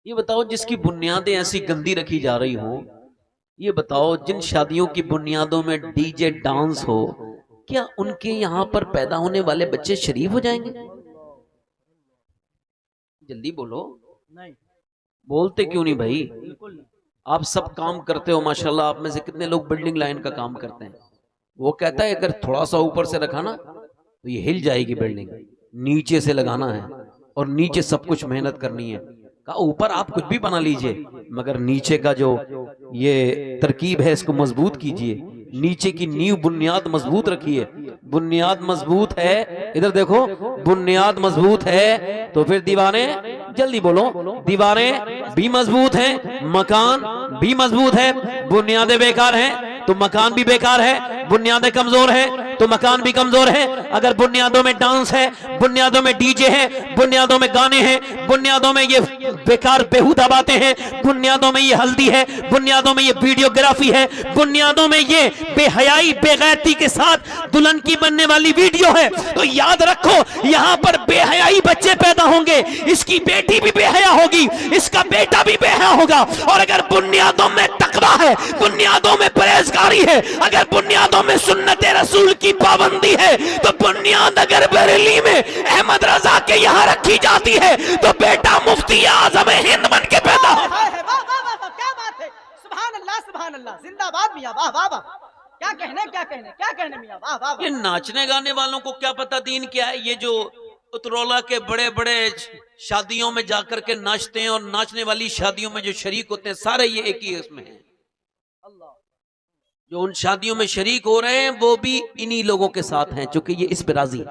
یہ بتاؤ جس کی بنیادیں ایسی گندی رکھی جا رہی ہوں، یہ بتاؤ جن شادیوں کی بنیادوں میں ڈی جے ڈانس ہو، کیا ان کے یہاں پر پیدا ہونے والے بچے شریف ہو جائیں گے؟ جلدی بولو، بولتے کیوں نہیں بھائی؟ آپ سب کام کرتے ہو ماشاءاللہ، آپ میں سے کتنے لوگ بلڈنگ لائن کا کام کرتے ہیں؟ وہ کہتا ہے اگر تھوڑا سا اوپر سے رکھا نا تو یہ ہل جائے گی بلڈنگ، نیچے سے لگانا ہے اور نیچے سب کچھ محنت کرنی ہے۔ کہا اوپر آپ کچھ بھی بنا لیجئے مگر نیچے کا جو یہ ترکیب ہے اس کو مضبوط کیجئے، نیچے کی نیو بنیاد مضبوط رکھیے۔ بنیاد مضبوط ہے، ادھر دیکھو، بنیاد مضبوط ہے تو پھر دیوانے، جلدی بولو، دیواریں بھی مضبوط ہیں، مکان بھی مضبوط ہے۔ بنیادیں بیکار ہیں تو مکان بھی بیکار ہے، بنیادیں کمزور ہیں تو مکان بھی کمزور ہے۔ اگر بنیادوں میں ڈانس ہے، بنیادوں میں ڈی جے ہے، بنیادوں میں گانے ہیں، بنیادوں میں یہ بیکار بیہودہ باتیں ہیں، بنیادوں میں یہ ہلدی ہے، بنیادوں میں یہ ویڈیوگرافی ہے، بنیادوں میں یہ بے حیائی بے غیرتی کے ساتھ دلہن کی بننے والی ویڈیو ہے، تو یاد رکھو یہاں پر بے حیائی بچے پیدا ہوں گے، اس کی بیٹی بھی بے حیا ہوگی، اس کا بیٹا بھی بے حیا ہوگا۔ اور اگر بنیادوں میں تقویٰ ہے، بنیادوں میں پرہیزگاری ہے، اگر بنیادوں میں سنت رسول کی پابندی ہے، تو بنیاد اگر بریلی میں احمد رضا کے یہاں رکھی جاتی ہے تو بیٹا مفتی اعظم ہند بن کے پیدا ہو۔ واہ واہ واہ، کیا بات ہے، سبحان اللہ، زندہ باد میاں، واہ واہ واہ، کیا کہنے کیا کہنے کیا کہنے میاں، واہ واہ یہ واہ۔ ناچنے گانے والوں کو کیا پتا دین کیا ہے؟ یہ جو اترولا کے بڑے بڑے شادیوں میں جا کر کے ناچتے ہیں اور ناچنے والی شادیوں میں جو شریک ہوتے ہیں سارے یہ ایک ہی اس میں ہیں۔ جو ان شادیوں میں شریک ہو رہے ہیں وہ بھی انہی لوگوں کے ساتھ ہیں چونکہ یہ اس پہ راضی ہے۔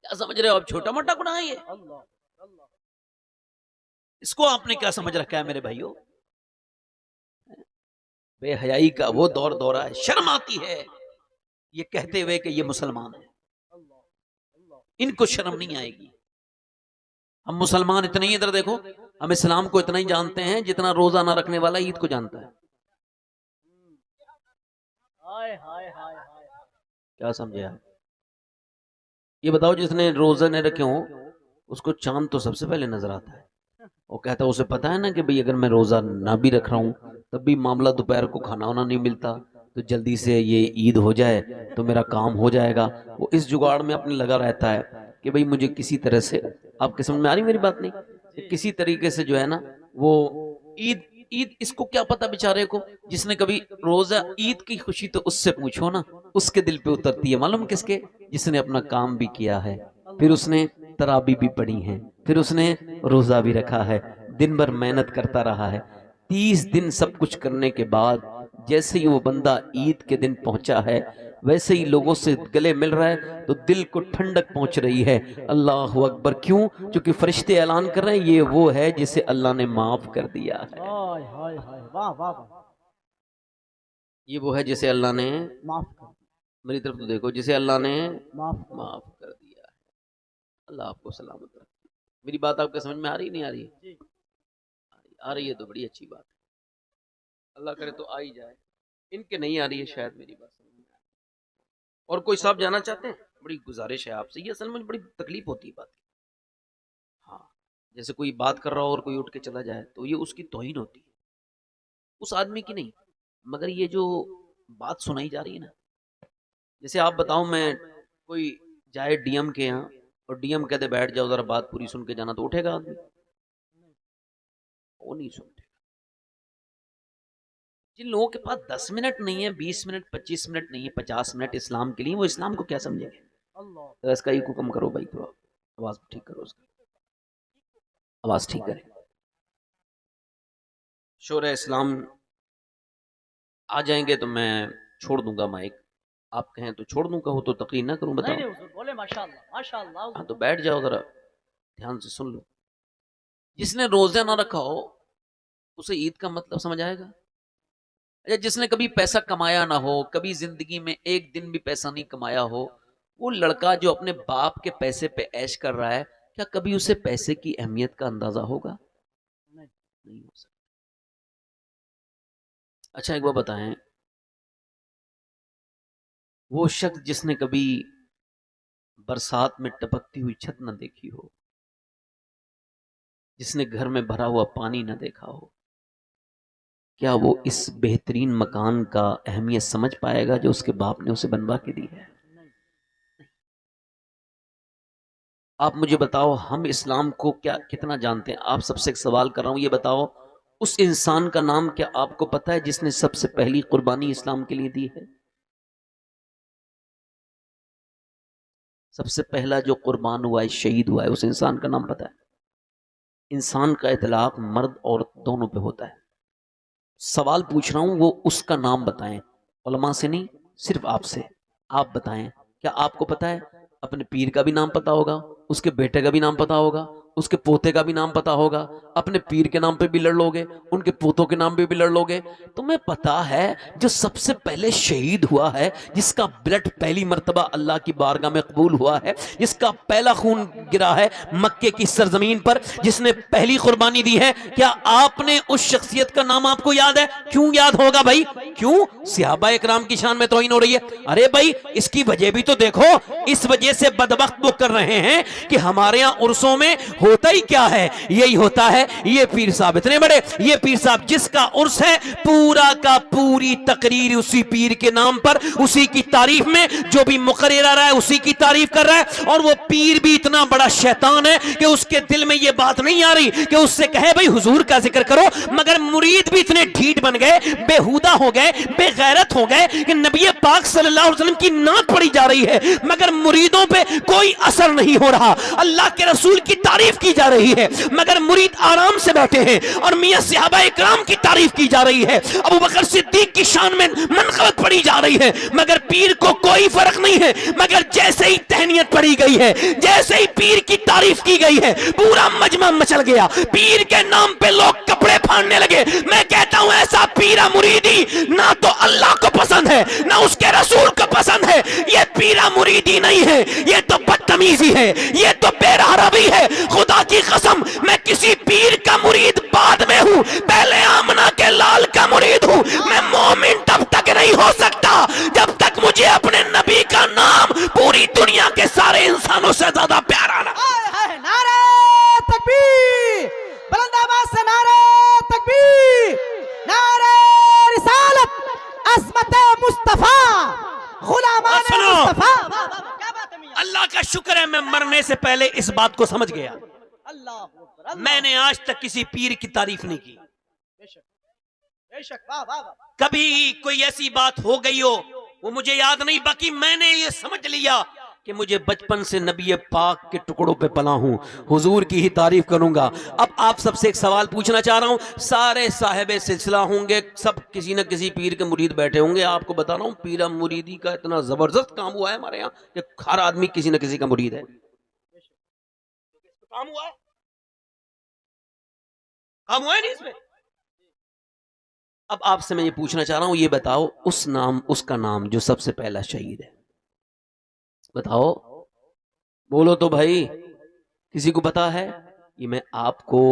کیا سمجھ رہے ہو؟ اب چھوٹا موٹا گناہ ہے یہ؟ اس کو آپ نے کیا سمجھ رکھا ہے میرے بھائیو؟ بے حیائی کا وہ دور دورہ ہے، شرم آتی ہے یہ کہتے ہوئے کہ یہ مسلمان ہے، ان کو شرم نہیں آئے گی۔ ہم مسلمان اتنے ہی، ادھر دیکھو، ہم اسلام کو اتنا ہی جانتے ہیں جتنا روزہ نہ رکھنے والا عید کو جانتا ہے۔ کیا سمجھے آپ؟ یہ بتاؤ جس نے روزہ نہیں رکھے ہوں اس کو چاند تو سب سے پہلے نظر آتا ہے، وہ کہتا ہے، اسے پتا ہے نا کہ بھئی اگر میں روزہ نہ بھی رکھ رہا ہوں تب بھی معاملہ دوپہر کو کھانا ہونا نہیں ملتا، تو جلدی سے یہ عید ہو جائے تو میرا کام ہو جائے گا۔ وہ اس جگاڑ میں اپنے لگا رہتا ہے کہ بھئی مجھے کسی طرح سے، آپ کے سمجھ میں آ رہی میری بات نہیں؟ کسی طریقے سے جو ہے نا وہ عید اس کو کیا پتا بیچارے کو، جس نے کبھی روزہ عید کی خوشی تو اس سے پوچھو نا، اس کے دل پہ اترتی ہے معلوم کس کے؟ جس نے اپنا کام بھی کیا ہے، پھر اس نے تراویح بھی پڑھی ہیں، پھر اس نے روزہ بھی رکھا ہے، دن بھر محنت کرتا رہا ہے، 30 دن سب کچھ کرنے کے بعد جیسے ہی وہ بندہ عید کے دن پہنچا ہے ویسے ہی لوگوں سے گلے مل رہا ہے تو دل کو ٹھنڈک پہنچ رہی ہے۔ اللہ اکبر، کیوں؟ چونکہ فرشتے اعلان کر رہے ہیں یہ وہ ہے جسے اللہ نے معاف کر دیا ہے، واہ واہ واہ، یہ وہ ہے جسے اللہ نے، معاف کر، میری طرف تو دیکھو، جسے اللہ نے معاف کر۔ معاف کر دیا ہے۔ اللہ آپ کو سلامت رکھے۔ میری بات آپ کے سمجھ میں آ رہی نہیں آ رہی؟ آ رہی ہے تو بڑی اچھی بات ہے، اللہ کرے تو آ ہی جائے، ان کے نہیں آ رہی ہے شاید میری بات سمجھ میں آ رہی ہے۔ اور کوئی صاحب جانا چاہتے ہیں؟ بڑی گزارش ہے آپ سے، یہ اصل میں بڑی تکلیف ہوتی ہے بات کی۔ ہاں، جیسے کوئی بات کر رہا ہو اور کوئی اٹھ کے چلا جائے تو یہ اس کی توہین ہوتی ہے، اس آدمی کی نہیں، مگر یہ جو بات سنائی جا رہی ہے نا، جیسے آپ بتاؤ میں کوئی جائے ڈی ایم کے یہاں اور ڈی ایم کہتے بیٹھ جاؤ ذرا بات پوری سن کے جانا، تو اٹھے گا آدمی؟ وہ نہیں سنتے۔ جن لوگوں کے پاس 10 منٹ نہیں ہے، 20 منٹ، 25 منٹ نہیں ہے، 50 منٹ اسلام کے لیے، وہ اسلام کو کیا سمجھیں گے؟ تو اس کا ایک حکم کرو بھائی، تھوڑا آواز ٹھیک کرو، اس کی آواز ٹھیک کریں۔ شور اسلام آ جائیں گے تو میں چھوڑ دوں گا مائک، آپ کہیں تو چھوڑ دوں، کہو تو تقریر نہ کروں، بتاؤ؟ نہیں حضور بولے، ماشاءاللہ ماشاءاللہ۔ ہاں تو بیٹھ جاؤ ذرا دھیان سے سن لو۔ جس نے روزہ نہ رکھا ہو اسے عید کا مطلب سمجھ آئے گا؟ یا جس نے کبھی پیسہ کمایا نہ ہو، کبھی زندگی میں ایک دن بھی پیسہ نہیں کمایا ہو، وہ لڑکا جو اپنے باپ کے پیسے پہ عیش کر رہا ہے، کیا کبھی اسے پیسے کی اہمیت کا اندازہ ہوگا؟ نہیں ہو سکتا۔ اچھا ایک بار بتائیں، وہ شخص جس نے کبھی برسات میں ٹپکتی ہوئی چھت نہ دیکھی ہو، جس نے گھر میں بھرا ہوا پانی نہ دیکھا ہو، کیا وہ اس بہترین مکان کا اہمیت سمجھ پائے گا جو اس کے باپ نے اسے بنوا کے دی ہے؟ آپ مجھے بتاؤ، ہم اسلام کو کتنا جانتے ہیں؟ آپ سب سے ایک سوال کر رہا ہوں، یہ بتاؤ اس انسان کا نام کیا آپ کو پتا ہے جس نے سب سے پہلی قربانی اسلام کے لیے دی ہے؟ سب سے پہلا جو قربان ہوا ہے، شہید ہوا ہے، اس انسان کا نام پتا ہے؟ انسان کا اطلاق مرد عورت دونوں پہ ہوتا ہے۔ سوال پوچھ رہا ہوں، وہ اس کا نام بتائیں، علماء سے نہیں، صرف آپ سے۔ آپ بتائیں، کیا آپ کو پتا ہے؟ اپنے پیر کا بھی نام پتا ہوگا، اس کے بیٹے کا بھی نام پتا ہوگا، اس کے پوتے کا بھی نام پتا ہوگا، اپنے پیر کے نام پہ بھی لڑ لو گے، ان کے پوتوں کے نام پہ بھی لڑ لو گے۔ تمہیں پتا ہے جو سب سے پہلے شہید ہوا ہے، جس کا بلڈ پہلی مرتبہ اللہ کی بارگاہ میں قبول ہوا ہے، جس کا پہلا خون گرا ہے مکے کی سرزمین پر، جس نے پہلی قربانی دی ہے، کیا آپ نے اس شخصیت کا نام آپ کو یاد ہے؟ کیوں یاد ہوگا بھائی؟ کیوں؟ صحابہ اکرام کی شان میں توہین ہو رہی ہے؟ ارے بھائی اس کی وجہ بھی تو دیکھو، اس وجہ سے بدبخت وہ کر رہے ہیں کہ ہمارے ہاں عرسوں میں ہوتا ہی کیا ہے؟ یہی ہوتا ہے، یہ پیر صاحب اتنے بڑے، یہ پیر صاحب جس کا عرس ہے پورا کا پوری تقریر اسی پیر کے نام پر، اسی کی تعریف میں، جو بھی مقرر آ رہا ہے اسی کی تعریف کر رہا ہے، اور وہ پیر بھی اتنا بڑا شیطان ہے کہ اس کے دل میں یہ بات نہیں آ رہی کہ اس سے کہے بھئی حضور کا ذکر کرو، مگر مرید بھی اتنے ڈھیٹ بن گئے، بےہودہ ہو گئے، بے غیرت ہو گئے کہ نبی پاک صلی اللہ علیہ وسلم کی نعت پڑھی جا رہی ہے مگر مریدوں پہ کوئی اثر نہیں ہو رہا، اللہ کے رسول کی تعریف کی جا رہی ہے مگر مرید آرام سے بیٹھے ہیں، اور میاں صحابہ اکرام کی تعریف کی جا رہی ہے، ابو بکر صدیق کی شان میں منقبت پڑھی جا رہی ہے، مگر پیر کو کوئی فرق نہیں ہے، مگر جیسے ہی تہنیت پڑھی گئی ہے، جیسے ہی پیر کی تعریف کی گئی ہے، پورا مجمع مچل گیا، پیر کے نام پہ لوگ کپڑے پھاڑنے لگے۔ میں کہتا ہوں ایسا پیرا مریدی نہ تو اللہ کو پسند ہے نہ اس کے رسول کو پسند ہے، یہ پیرا مریدی نہیں ہے، یہ تو بدتمیزی ہے، یہ تو بے رحمی ہے۔ خدا کی قسم میں کسی پیر کا مرید بعد میں ہوں، پہلے آمنہ کے لال کا مرید ہوں۔ میں مومن تب تک نہیں ہو سکتا جب تک مجھے اپنے نبی کا نام پوری دنیا کے سارے انسانوں سے زیادہ پیارا نہ۔ نعرہ تکبیر، بلند آواز سے نعرہ تکبیر، نعرہ رسالت، عظمت مصطفیٰ، غلامان مصطفیٰ۔ کیا بات ہے میاں؟ اللہ کا شکر ہے میں مرنے سے پہلے اس بات کو سمجھ گیا۔ اللہ اکبر، اللہ میں نے آج تک کسی پیر کی تعریف نہیں کی، بے شک بے شک، واہ واہ واہ۔ کبھی کوئی ایسی بات ہو گئی ہو وہ مجھے یاد نہیں، باقی میں نے یہ سمجھ لیا کہ مجھے بچپن سے نبی پاک کے ٹکڑوں پہ پلا ہوں، حضور کی ہی تعریف کروں گا۔ اب آپ سب سے ایک سوال پوچھنا چاہ رہا ہوں، سارے صاحب سلسلہ ہوں گے، سب کسی نہ کسی پیر کے مرید بیٹھے ہوں گے، آپ کو بتا رہا ہوں پیرا مریدی کا اتنا زبردست کام ہوا ہے ہمارے یہاں کہ ہر آدمی کسی نہ کسی کا مرید ہے۔ کام ہوا ہے، کام ہوا ہے نہیں اس میں۔ اب آپ سے میں یہ پوچھنا چاہ رہا ہوں، یہ بتاؤ اس کا نام جو سب سے پہلا شہید ہے، بتاؤ، بولو تو بھائی، کسی کو پتا ہے؟ یہ میں آپ کو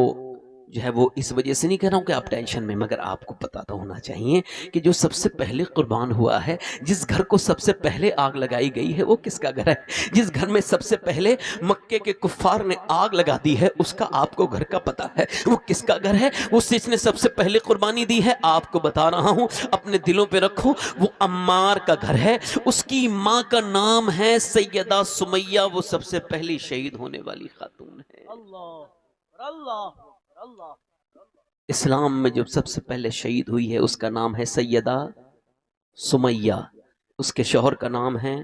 جو ہے وہ اس وجہ سے نہیں کہہ رہا ہوں کہ آپ ٹینشن میں، مگر آپ کو پتا تو ہونا چاہیے کہ جو سب سے پہلے قربان ہوا ہے، جس گھر کو سب سے پہلے آگ لگائی گئی ہے، وہ کس کا گھر ہے؟ جس گھر میں سب سے پہلے مکے کے کفار نے آگ لگا دی ہے، اس کا آپ کو گھر کا پتا ہے، وہ کس کا گھر ہے؟ اس نے سب سے پہلے قربانی دی ہے، آپ کو بتا رہا ہوں، اپنے دلوں پہ رکھو، وہ عمار کا گھر ہے، اس کی ماں کا نام ہے سیدہ سمیہ، وہ سب سے پہلی شہید ہونے والی خاتون ہے۔ اللہ اللہ اللہ۔ اسلام میں جو سب سے پہلے شہید ہوئی ہے اس کا نام ہے سیدہ سمیہ، اس کے شوہر کا نام ہے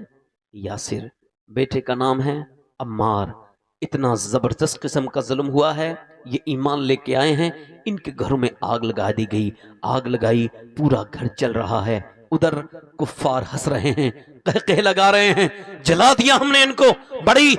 یاسر، بیٹے کا نام ہے عمار۔ اتنا زبردست قسم کا ظلم ہوا ہے، یہ ایمان لے کے آئے ہیں، ان کے گھروں میں آگ لگا دی گئی، آگ لگائی، پورا گھر جل رہا ہے، ادھر کفار ہنس رہے ہیں، قہقہ لگا رہے ہیں، جلا دیا ہم نے ان کو، بڑی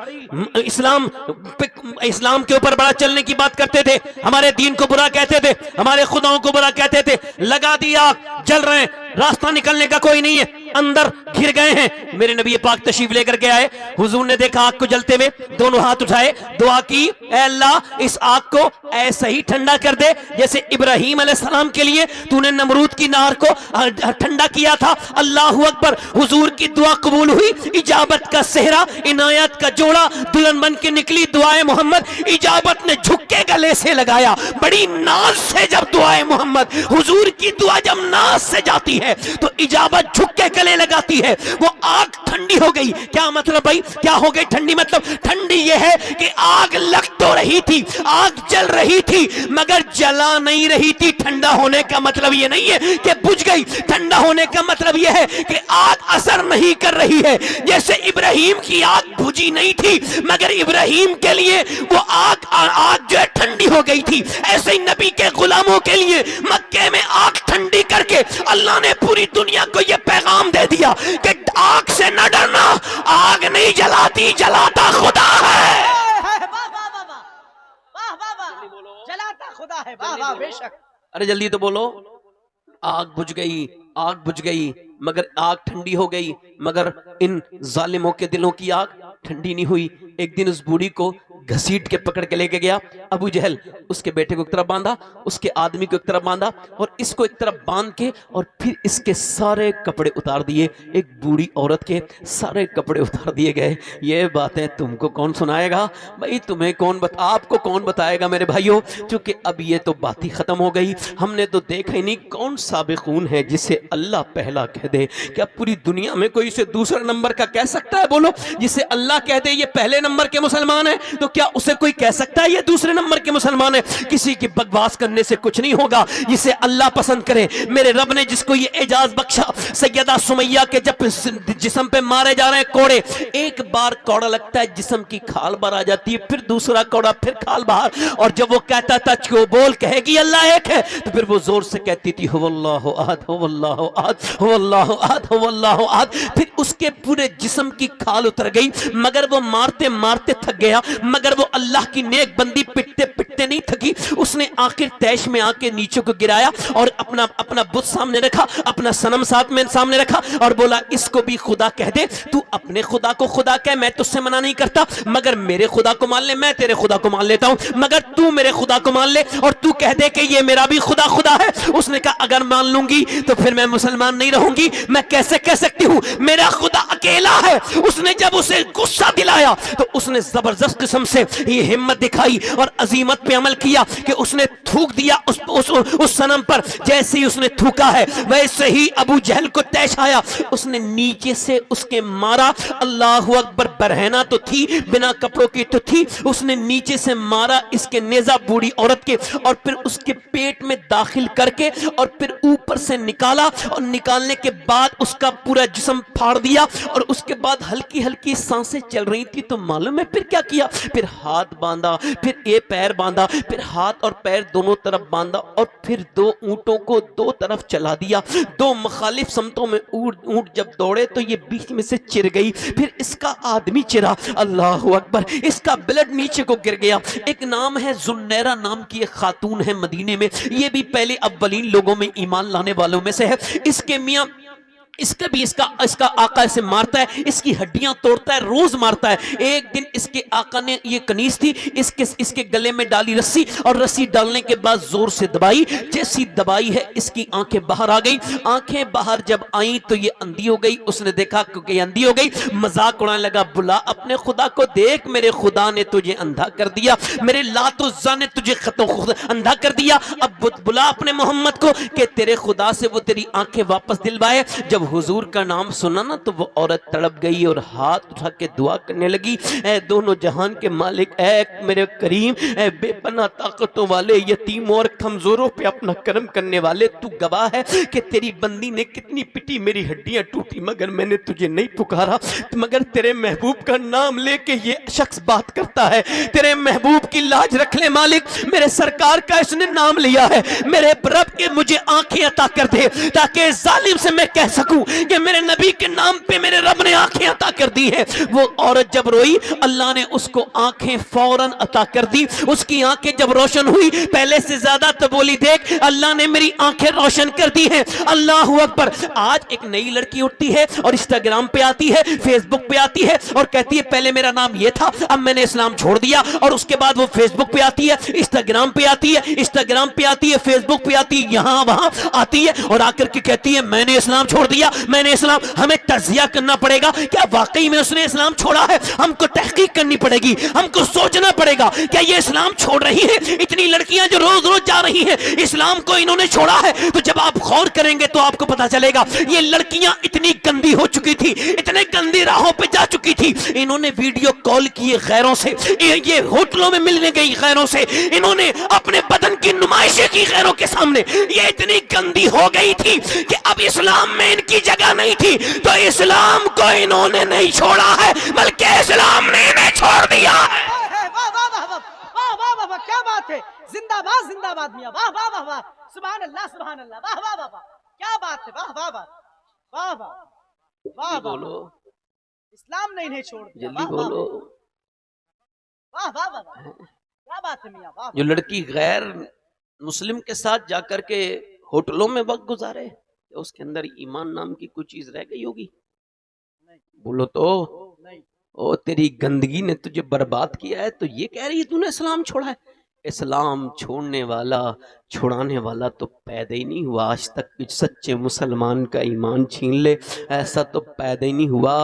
اسلام کے اوپر بڑا چلنے کی بات کرتے تھے، ہمارے دین کو برا کہتے تھے، ہمارے خداؤں کو برا کہتے تھے، لگا دیا، جل رہے ہیں، راستہ نکلنے کا کوئی نہیں ہے، اندر گھر گئے ہیں۔ میرے نبی پاک تشریف لے کر کے آئے، حضور نے دیکھا آگ کو جلتے ہوئے، دونوں ہاتھ اٹھائے، دعا کی، اے اللہ اس آگ کو ایسا ہی ٹھنڈا کر دے جیسے ابراہیم علیہ السلام کے لیے تو نے نمرود کی نار کو ٹھنڈا کیا تھا۔ اللہ اکبر، حضور کی دعا قبول ہوئی, اجابت کا صحرا, عنایت کا جوڑا, دلہن بن کے نکلی دعائے محمد. اجابت نے جھک کے گلے سے لگایا, بڑی ناز سے جب دعائے محمد, حضور کی دعا جب ناز سے جاتی ہے تو اجابت جھک کے گلے لگاتی ہے. وہ آگ ٹھنڈی ہو گئی. کیا مطلب بھائی, کیا ہو گئی ٹھنڈی؟ مطلب ٹھنڈی یہ ہے کہ آگ لگ تو رہی تھی, آگ جل رہی تھی, مگر جلا نہیں رہی تھی. ٹھنڈا ہونے کا مطلب یہ نہیں ہے کہ بجھ گئی, ٹھنڈا ہونے کا مطلب یہ ہے کہ آگ اثر نہیں کر رہی ہے. جیسے ابراہیم کی آگ بجھی نہیں تھی مگر ابراہیم کے لیے وہ آگ جو ہے ٹھنڈی ہو گئی تھی, ایسے ہی نبی کے غلاموں کے لیے مکے میں آگ ٹھنڈی کر کے اللہ نے پوری دنیا کو یہ پیغام دے دیا کہ آگ سے نہ ڈرنا, آگ نہیں جلاتی, جلاتا خدا ہے. واہ واہ واہ واہ واہ واہ واہ, جلاتا خدا ہے. واہ واہ, بے شک. ارے جلدی تو بولو. آگ بجھ گئی, آگ بجھ گئی مگر آگ ٹھنڈی ہو گئی, مگر ان ظالموں کے دلوں کی آگ ٹھنڈی نہیں ہوئی. ایک دن اس بوڑھی کو گھسیٹ کے پکڑ کے لے کے گیا ابو جہل. اس کے بیٹے کو ایک طرف باندھا, اس کے آدمی کو ایک طرف باندھا, اور اس کو ایک طرف باندھ کے اور پھر اس کے سارے کپڑے اتار دیے. ایک بوڑھی عورت کے سارے کپڑے اتار دیے گئے. یہ باتیں تم کو کون سنائے گا بھائی؟ تمہیں کون آپ کو کون بتائے گا میرے بھائیوں؟ چونکہ اب یہ تو بات ہی ختم ہو گئی. ہم نے تو دیکھا ہی نہیں کون سابقون ہے جسے اللہ پہلا کہہ دے. کیا پوری دنیا میں کوئی اسے دوسرا نمبر کا کہہ سکتا ہے؟ بولو. جسے اللہ کہہ دے یہ پہلے نمبر کے مسلمان ہیں, تو کیا اسے کوئی کہہ سکتا ہے یہ دوسرے نمبر کے مسلمان ہیں؟ کسی کی بکواس کرنے سے کچھ نہیں ہوگا. جسے اللہ پسند کرے, میرے رب نے جس کو یہ اعجاز بخشا, سیدہ سمیہ کے جب جسم پہ مارے جا رہے ہیں کوڑے, ایک بار کوڑا لگتا ہے جسم کی کھال باہر آ جاتی ہے, پھر دوسرا کوڑا, پھر کھال باہر, اور جب وہ کہتا تھا کہ وہ بول کہے گی اللہ ایک ہے, تو پھر وہ زور سے کہتی تھی هو اللہ احد هو اللہ احد هو اللہ احد هو اللہ احد. پھر اس کے پورے جسم کی کھال اتر گئی, مگر وہ مارتے مارتے تھک گیا, مگر وہ اللہ کی نیک بندی پٹتے پٹتے نہیں تھکی. اس نے آخر تیش میں آ کے نیچے کو گرایا اور اپنا بت سامنے رکھا, اپنا صنم ساتھ میں سامنے رکھا, اور بولا اس کو بھی خدا کہہ دے. تو اپنے خدا کو خدا کہہ, میں تجھ سے منع نہیں کرتا, مگر میرے خدا کو مان لے, میں تیرے خدا کو مان لیتا ہوں, مگر تو میرے خدا کو مان لے اور تو کہہ دے کہ یہ میرا بھی خدا خدا ہے. اس نے کہا اگر مان لوں گی تو پھر میں مسلمان نہیں رہوں گی, میں کیسے کہہ سکتی ہوں میرا خدا اکیلا ہے. اس نے جب اسے غصہ دلایا تو اس نے زبردست قسم سے یہ ہمت دکھائی اور عظیمت پہ عمل کیا کہ اس نے تھوک دیا اس صنم پر. جیسے ہی اس نے تھوکا ہے ویسے ہی ابو جہل کو تیش آیا, اس نے نیچے سے اس کے مارا. اللہ اکبر, برہنہ تو تھی, بنا کپڑوں کی تو تھی, اس نے نیچے سے مارا اس کے نیزہ بوڑھی عورت کے, اور پھر اس کے پیٹ میں داخل کر کے اور پھر اوپر سے نکالا, اور نکالنے کے بعد اس کا پورا جسم پھاڑ دیا, اور اس کے بعد ہلکی ہلکی سانسیں چل رہی تھی. تو معلوم ہے پھر کیا کیا؟ پھر ہاتھ باندھا, پھر ایک پیر باندھا, پھر ہاتھ اور پیر دونوں طرف باندھا, اور پھر دو اونٹوں کو دو طرف چلا دیا. دو مخالف سمتوں میں اونٹ جب دوڑے تو یہ بیچ میں سے چر گئی, پھر اس کا آدمی چرا. اللہ اکبر, اس کا بلڈ نیچے کو گر گیا. ایک نام ہے زنیرہ نام کی ایک خاتون ہے مدینے میں, یہ بھی پہلے اولین لوگوں میں ایمان لانے والوں میں سے ہے. اس کے میاں اس کا آقا اسے مارتا ہے, اس کی ہڈیاں توڑتا ہے, روز مارتا ہے. ایک دن اس کے آقا نے, یہ کنیز تھی, اس کے گلے میں ڈالی رسی, اور رسی ڈالنے کے بعد زور سے دبائی. جیسی دبائی ہے اس کی آنکھیں باہر آ گئی. آنکھیں باہر جب آئیں تو یہ اندھی ہو گئی. اس نے دیکھا کہ یہ اندھی ہو گئی, مذاق اڑانے لگا, بلا اپنے خدا کو دیکھ, میرے خدا نے تجھے اندھا کر دیا, میرے لات عزا نے تجھے اندھا کر دیا. اب بلا اپنے محمد کو کہ تیرے خدا سے وہ تیری آنکھیں واپس دلوائے. جب حضور کا نام سنا نا تو وہ عورت تڑپ گئی اور ہاتھ اٹھا کے دعا کرنے لگی, اے دونوں جہان کے مالک, اے میرے کریم, اے بے پناہ طاقتوں والے, یتیموں اور کمزوروں پہ اپنا کرم کرنے والے, تو گواہ ہے کہ تیری بندی نے کتنی پٹی, میری ہڈیاں ٹوٹی, مگر میں نے تجھے نہیں پکارا, مگر تیرے محبوب کا نام لے کے یہ شخص بات کرتا ہے. تیرے محبوب کی لاج رکھ لے مالک, میرے سرکار کا اس نے نام لیا ہے, میرے رب کے مجھے آنکھیں عطا کر دے تاکہ ظالم سے میں کہہ سکوں کہ میرے نبی کے نام پہ میرے رب نے آنکھیں عطا کر دی ہے. وہ عورت جب روئی, اللہ نے اس کو آنکھیں فوراً عطا کر دی. اس کی آنکھیں جب روشن ہوئی, پہلے سے زیادہ, تو بولی دیکھ اللہ نے میری آنکھیں روشن کر دی ہیں. اللہ اکبر. آج ایک نئی لڑکی اٹھتی ہے اور انسٹاگرام پہ آتی ہے, فیس بک پہ آتی ہے, اور کہتی ہے پہلے میرا نام یہ تھا, اب میں نے اسلام چھوڑ دیا. اور اس کے بعد وہ فیس بک پہ آتی ہے, انسٹاگرام پہ آتی ہے, فیس بک پہ آتی ہے, یہاں وہاں آتی ہے, اور آ کر کے کہتی ہے میں نے اسلام چھوڑ دیا. لیا میں نے اسلام. ہمیں تجزیہ کرنا پڑے گا, کیا واقعی میں اس نے اسلام چھوڑا ہے؟ ہم کو تحقیق کرنی پڑے گی, ہم کو سوچنا پڑے گا کیا یہ اسلام چھوڑ رہی ہے؟ اتنی لڑکیاں جو روز روز جا رہی ہیں اسلام کو انہوں نے چھوڑا ہے. تو جب آپ غور کریں گے تو آپ کو پتا چلے گا یہ لڑکیاں اتنی گندی ہو چکی تھی, اتنے گندی راہوں پہ جا چکی تھی. انہوں نے ویڈیو کال کیے غیروں سے, یہ ہوٹلوں میں ملنے گئی غیروں سے, انہوں نے اپنے بدن کی نمائشیں کی غیروں کے سامنے. یہ اتنی گندی ہو گئی تھی کہ اب اسلام میں ان کی جگہ نہیں تھی. تو اسلام کو انہوں نے نہیں چھوڑا ہے بلکہ اسلام نے انہیں چھوڑ دیا ہے. واہ واہ واہ واہ واہ واہ واہ واہ کیا بات ہے. زندہ باد میاں, واہ واہ واہ واہ, سبحان اللہ سبحان اللہ, واہ واہ واہ واہ, کیا بات ہے, واہ واہ واہ واہ واہ واہ بولو واہ. اسلام نے انہیں چھوڑ دیا, جلدی واہ واہ بولو. واہ واہ واہ واہ, کیا بات ہے میاں, واہ جو لڑکی غیر مسلم کے ساتھ جا کر کے ہوٹلوں میں وقت گزارے, اس کے اندر ایمان نام کی کوئی چیز رہ گئی ہوگی؟ بولو تو. نہیں. او تیری گندگی نے تجھے برباد کیا ہے, تو یہ کہہ رہی ہے تو نے اسلام چھوڑا ہے. اسلام چھوڑنے والا چھڑانے والا تو پیدا ہی نہیں ہوا آج تک. کچھ سچے مسلمان کا ایمان چھین لے ایسا تو پیدا ہی نہیں ہوا.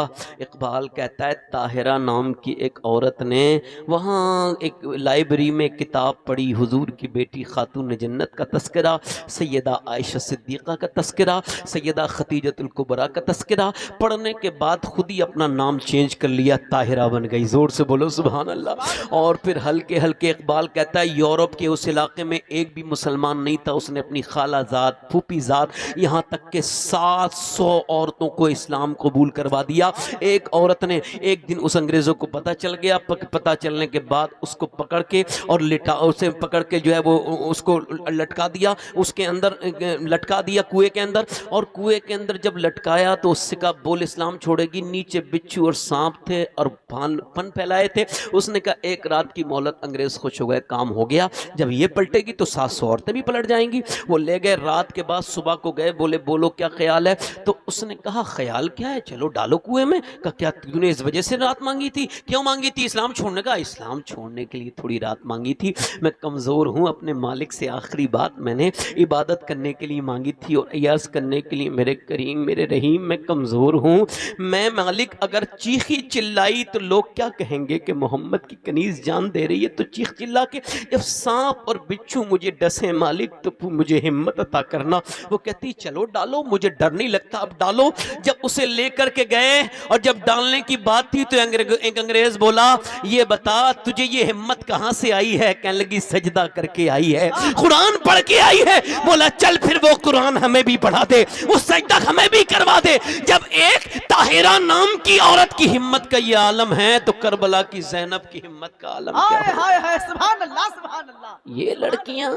اقبال کہتا ہے طاہرہ نام کی ایک عورت نے وہاں ایک لائبریری میں کتاب پڑھی, حضور کی بیٹی خاتون جنت کا تذکرہ, سیدہ عائشہ صدیقہ کا تذکرہ, سیدہ خدیجۃ الکبریٰ کا تذکرہ. پڑھنے کے بعد خود ہی اپنا نام چینج کر لیا, طاہرہ بن گئی. زور سے بولو سبحان اللہ. اور پھر ہلکے ہلکے اقبال کہتا ہے یورپ کے اس علاقے میں ایک بھی مسلمان نہیں تھا, اس نے اپنی خالہ زاد, پھوپھی زاد, یہاں تک کہ 700 عورتوں کو اسلام قبول کروا دیا. ایک عورت نے ایک دن اس انگریزوں کو پتہ چل گیا, پتہ چلنے کے بعد اس کو پکڑ کے اور اسے پکڑ کے جو ہے وہ اس کو لٹکا دیا, اس کے اندر لٹکا دیا کنویں کے اندر. اور کنویں کے اندر جب لٹکایا تو اس سے کہا بول اسلام چھوڑے گی. نیچے بچھو اور سانپ تھے اور پن پھیلائے تھے. اس نے کہا ایک رات کی مہلت, انگریز خوش ہو گئے, کام ہو گیا. جب یہ پلٹے گی تو 700 عورتیں بھی پلٹ جائیں گی. وہ لے گئے, رات کے بعد صبح کو گئے, بولے بولو کیا خیال ہے؟ تو اس نے کہا خیال کیا ہے, چلو ڈالو کنویں میں. کہا کیا تو نے اس وجہ سے رات مانگی تھی؟ کیوں مانگی تھی؟ اسلام چھوڑنے کا. اسلام چھوڑنے کے لیے تھوڑی رات مانگی تھی, میں کمزور ہوں, اپنے مالک سے آخری بات میں نے عبادت کرنے کے لیے مانگی تھی اور عیاذ کرنے کے لیے. میرے کریم میرے رحیم, میں کمزور ہوں, میں مالک اگر چیخی چلائی تو لوگ کیا کہیں گے کہ محمد کی کنیز جان دے رہی ہے, تو چیخ چلا کے جب سانپ اور بچھو مجھے ڈسے مالک تو مجھے ہمت عطا کرنا. وہ کہتی چلو ڈالو, مجھے ڈر نہیں لگتا, اب ڈالو. جب اسے لے کر کے گئے اور جب ڈالنے کی بات تھی تو ایک انگریز بولا یہ بتا تجھے یہ ہمت کہاں سے آئی ہے؟ کہنے لگی سجدہ کر کے آئی ہے, قرآن پڑھ کے آئی ہے. بولا چل پھر وہ قرآن ہمیں بھی پڑھا دے, وہ سجدہ ہمیں بھی کروا دے. جب ایک طاہرہ نام کی عورت کی ہمت کا یہ عالم ہے تو کربلا کی زینب کی ہمت کا عالم کیا ہے؟ ہائے ہائے سبحان اللہ سبحان اللہ. یہ لڑکیاں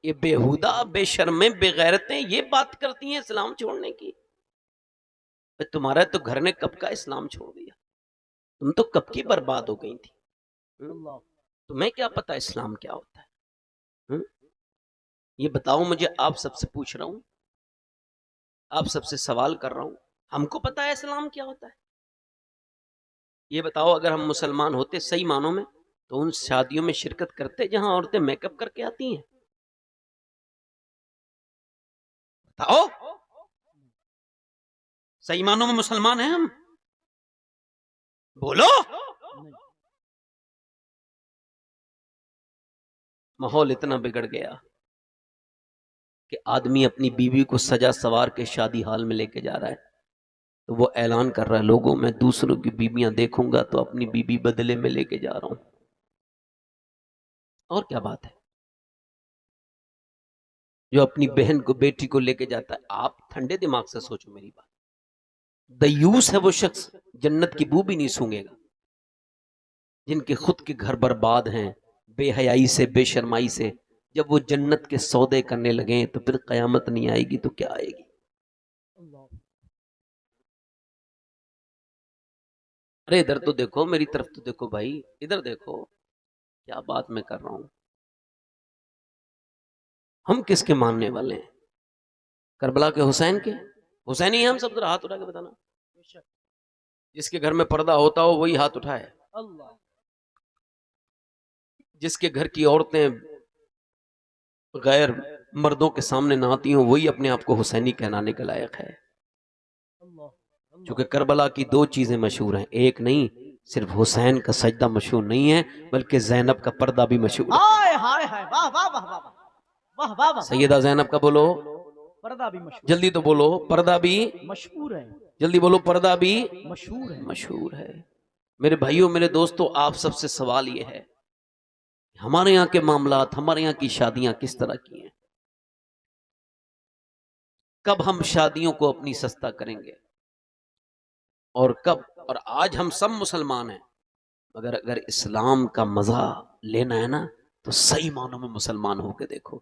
یہ بےہودہ بے شرمیں بے غیرتیں یہ بات کرتی ہیں اسلام چھوڑنے کی. تمہارا تو گھر نے کب کا اسلام چھوڑ دیا, تم تو کب کی برباد ہو گئی تھی. تمہیں کیا پتا اسلام کیا ہوتا ہے؟ یہ بتاؤ مجھے, آپ سب سے پوچھ رہا ہوں, آپ سب سے سوال کر رہا ہوں, ہم کو پتا ہے اسلام کیا ہوتا ہے؟ یہ بتاؤ اگر ہم مسلمان ہوتے صحیح معنوں میں تو ان شادیوں میں شرکت کرتے جہاں عورتیں میک اپ کر کے آتی ہیں؟ بتاؤ, صحیح معنوں میں مسلمان ہیں ہم؟ بولو. ماحول اتنا بگڑ گیا کہ آدمی اپنی بیوی کو سجا سوار کے شادی حال میں لے کے جا رہا ہے تو وہ اعلان کر رہا ہے لوگوں میں دوسروں کی بیویاں دیکھوں گا تو اپنی بیوی بدلے میں لے کے جا رہا ہوں. اور کیا بات ہے؟ جو اپنی بہن کو بیٹی کو لے کے جاتا ہے, آپ ٹھنڈے دماغ سے سوچو میری بات, دیوس ہے وہ شخص جنت کی بو بھی نہیں سونگے گا. جن کے خود کے گھر برباد ہیں بے حیائی سے بے شرمائی سے, جب وہ جنت کے سودے کرنے لگیں تو پھر قیامت نہیں آئے گی تو کیا آئے گی؟ ارے ادھر تو دیکھو, میری طرف تو دیکھو بھائی, ادھر دیکھو کیا بات میں کر رہا ہوں. ہم کس کے ماننے والے ہیں؟ کربلا کے حسین کے؟ حسینی ہیں ہم سب. ذرا ہاتھ اٹھا کے بتانا, جس کے گھر میں پردہ ہوتا ہو وہی ہاتھ اٹھائے. جس کے گھر کی عورتیں غیر مردوں کے سامنے نہ آتی ہوں وہی اپنے آپ کو حسینی کہلانے کے لائق ہے. چونکہ کربلا کی دو چیزیں مشہور ہیں، ایک نہیں، صرف حسین کا سجدہ مشہور نہیں ہے بلکہ زینب کا پردہ بھی مشہور ہے۔ ہائے ہائے ہائے، واہ واہ واہ واہ واہ واہ واہ، سیدہ زینب کا بولو، پردہ بھی مشہور، جلدی تو بولو، پردہ بھی مشہور ہے، جلدی بولو، پردہ بھی مشہور ہے۔ مشہور ہے۔ میرے بھائیوں، میرے دوستوں، آپ سب سے سوال یہ ہے، ہمارے یہاں کے معاملات، ہمارے یہاں کی شادیاں کس طرح کی ہیں؟ کب ہم شادیوں کو اپنی سستا کریں گے اور کب؟ اور آج ہم سب مسلمان ہیں، مگر اگر اسلام کا مزہ لینا ہے نا تو صحیح معنوں میں مسلمان ہو کے دیکھو،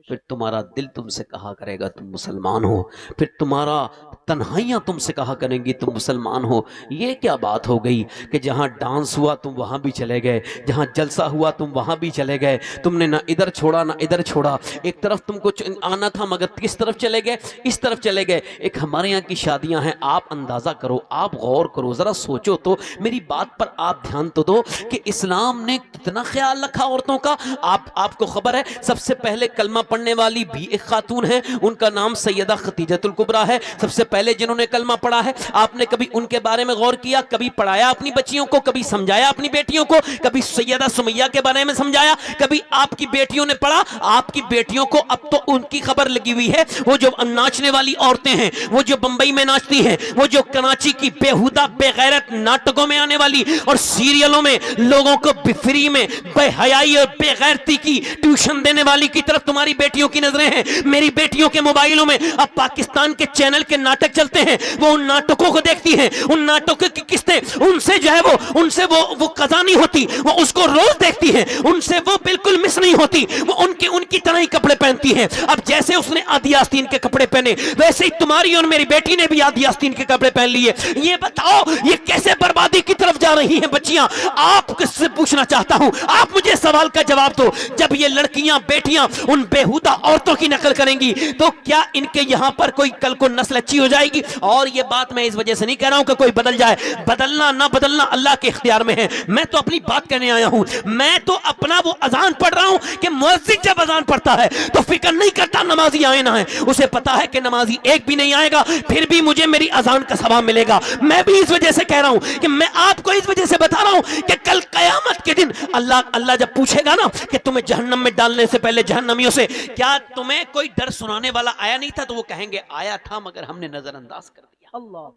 پھر تمہارا دل تم سے کہا کرے گا تم مسلمان ہو، پھر تمہارا تنہائیاں تم سے کہا کریں گی تم مسلمان ہو۔ یہ کیا بات ہو گئی کہ جہاں ڈانس ہوا تم وہاں بھی چلے گئے، جہاں جلسہ ہوا تم وہاں بھی چلے گئے، تم نے نہ ادھر چھوڑا نہ ادھر چھوڑا، ایک طرف تم کو آنا تھا مگر کس طرف چلے گئے؟ اس طرف چلے گئے۔ ایک ہمارے یہاں کی شادیاں ہیں، آپ اندازہ کرو، آپ غور کرو، ذرا سوچو تو، میری بات پر آپ دھیان تو دو کہ اسلام نے کتنا خیال رکھا عورتوں کا۔ آپ کو خبر ہے سب سے پہلے کلمہ پڑھنے والی بھی ایک خاتون ہے، ان کا نام سیدہ خدیجہ الکبریٰ ہے، سب سے پہلے جنہوں نے کلمہ پڑھا ہے۔ آپ نے کبھی ان کے بارے میں غور کیا؟ کبھی پڑھایا اپنی بچیوں کو؟ کبھی سمجھایا اپنی بیٹیوں کو؟ کبھی سیدہ سمیہ کے بارے میں سمجھایا؟ کبھی آپ کی بیٹیوں نے پڑھا؟ آپ کی بیٹیوں کو اب تو ان کی خبر لگی ہوئی ہے، وہ جو ناچنے والی عورتیں ہیں، وہ جو بمبئی میں ناچتی ہیں، وہ جو کراچی کی بےہودہ بے غیرت ناٹکوں میں آنے والی اور سیریلوں میں لوگوں کو فری میں بے حیائی اور بے غیرتی کی ٹیوشن دینے والی کی طرف تمہاری بیٹیوں کی نظریں ہیں۔ میری بیٹیوں کے موبائلوں میں اب پاکستان کے چینل کے ناٹک چلتے ہیں، وہ ان ناٹکوں کو دیکھتی ہیں، ان ناٹکوں کی قسطیں ان سے جو ہے ان سے وہ قضا نہیں ہوتی، وہ اس کو روز دیکھتی ہیں، ان سے وہ بالکل مس نہیں ہوتی، وہ ان کی طرح ہی کپڑے پہنتی ہیں۔ اب جیسے اس نے آدھی آستین کے کپڑے پہنے، ویسے ہی تمہاری اور میری بیٹی نے بھی آدھی آستین کے کپڑے پہن لیے۔ یہ بتاؤ یہ کیسے بربادی کی طرف جا رہی ہیں بچیاں؟ آپ کس سے پوچھنا چاہتا ہوں، آپ مجھے سوال کا جواب دو، جب یہ لڑکیاں بیٹیاں ان بےہودہ عورتوں کی نقل کریں گی تو کیا ان کے یہاں پر کوئی کل کو نسل اچھی ہو جائے گی؟ اور یہ بات میں اس وجہ سے نہیں کہہ رہا ہوں کہ کوئی بدل جائے، بدلنا نہ بدلنا اللہ کے اختیار میں ہے، میں تو اپنی بات کرنے آیا ہوں، میں تو اپنا وہ اذان پڑھ رہا ہوں کہ مؤذن جب اذان پڑھتا ہے تو فکر نہیں کرتا نمازی آئے نہ آئے، اسے پتا ہے کہ نمازی ایک بھی نہیں آئے گا پھر بھی مجھے میری اذان کا ثواب ملے گا۔ میں بھی اس وجہ سے کہہ رہا ہوں کہ میں آپ کو اس وجہ سے بتا رہا ہوں کہ کل قیامت کے دن اللہ جب پوچھے گا نا کہ تمہیں جہنم میں ڈالنے سے پہلے جہنمیوں سے کیا تمہیں کوئی ڈر سنانے والا آیا نہیں تھا، تو وہ کہیں گے آیا تھا مگر ہم نے نظر انداز کر دیا۔ اللہ،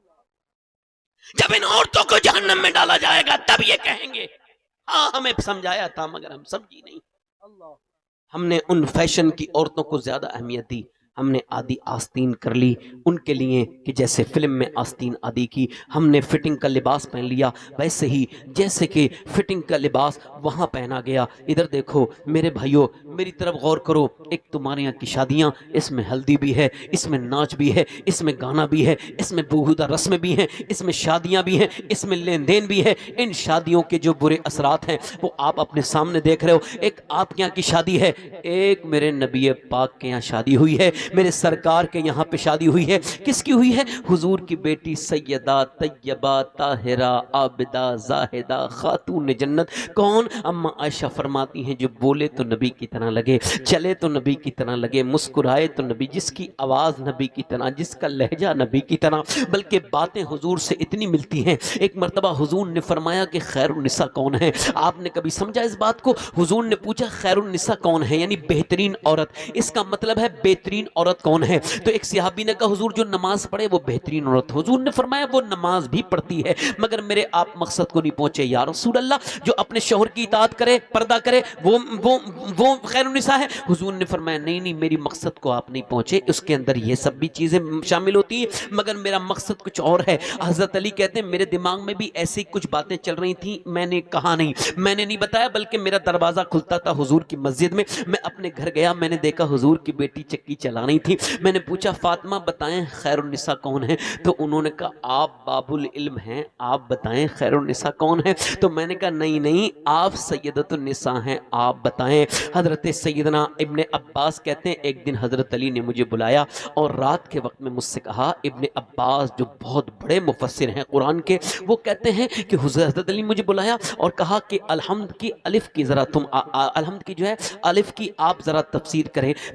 جب ان عورتوں کو جہنم میں ڈالا جائے گا تب یہ کہیں گے ہاں ہمیں سمجھایا تھا مگر ہم سمجھی نہیں، اللہ، ہم نے ان فیشن کی عورتوں کو زیادہ اہمیت دی، ہم نے آدھی آستین کر لی ان کے لیے کہ جیسے فلم میں آستین آدھی کی، ہم نے فٹنگ کا لباس پہن لیا، ویسے ہی جیسے کہ فٹنگ کا لباس وہاں پہنا گیا۔ ادھر دیکھو میرے بھائیوں، میری طرف غور کرو، ایک تمہارے یہاں کی شادیاں، اس میں ہلدی بھی ہے، اس میں ناچ بھی ہے، اس میں گانا بھی ہے، اس میں بےہودہ رسمیں بھی ہیں، اس میں شادیاں بھی ہیں، اس میں لین دین بھی ہے۔ ان شادیوں کے جو برے اثرات ہیں وہ آپ اپنے سامنے دیکھ رہے ہو۔ ایک آپ کے یہاں کی شادی ہے، ایک میرے نبی پاک کے یہاں شادی ہوئی ہے، میرے سرکار کے یہاں پہ شادی ہوئی ہے۔ کس کی ہوئی ہے؟ حضور کی بیٹی سیدہ طیبہ طاہرہ عابدہ زاہدہ خاتون جنت۔ کون؟ اما عائشہ فرماتی ہیں جو بولے تو نبی کی طرح لگے، چلے تو نبی کی طرح لگے، مسکرائے تو نبی، جس کی آواز نبی کی طرح، جس کا لہجہ نبی کی طرح، بلکہ باتیں حضور سے اتنی ملتی ہیں۔ ایک مرتبہ حضور نے فرمایا کہ خیر النساء کون ہے؟ آپ نے کبھی سمجھا اس بات کو؟ حضور نے پوچھا خیر النساء کون ہے، یعنی بہترین عورت، اس کا مطلب ہے بہترین عورت کون ہے؟ تو ایک صحابی نے کہا حضور جو نماز پڑھے وہ بہترین عورت۔ حضور نے فرمایا وہ نماز بھی پڑھتی ہے مگر میرے آپ مقصد کو نہیں پہنچے یا رسول اللہ، جو اپنے شوہر کی اطاعت کرے، پردہ کرے، وہ خیر النساء ہے۔ حضور نے فرمایا نہیں میری مقصد کو آپ نہیں پہنچے، اس کے اندر یہ سب بھی چیزیں شامل ہوتی ہیں مگر میرا مقصد کچھ اور ہے۔ حضرت علی کہتے ہیں میرے دماغ میں بھی ایسی کچھ باتیں چل رہی تھیں، میں نے کہا نہیں، میں نے نہیں بتایا، بلکہ میرا دروازہ کھلتا تھا حضور کی مسجد میں، میں اپنے گھر گیا، میں نے دیکھا حضور کی بیٹی چکی چلا رہی تھی، میں نے پوچھا فاطمہ بتائیں خیر النساء کون ہے؟ تو انہوں نے کہا آپ باب العلم ہیں، آپ بتائیں خیر النساء کون ہے؟ تو میں نے کہا نہیں آپ سیدۃ النساء ہیں، آپ بتائیں۔ حضرت سیدنا ابن عباس کہتے ہیں ایک دن حضرت علی نے مجھے بلایا اور رات کے وقت میں مجھ سے کہا، ابن عباس جو بہت بڑے مفسر ہیں قرآن کے، وہ کہتے ہیں کہ حضرت علی مجھے بلایا اور کہا کہ الحمد کی الف کی ذرا تم الحمد کی جو ہے الف کی آپ ذرا تفسیر کریں۔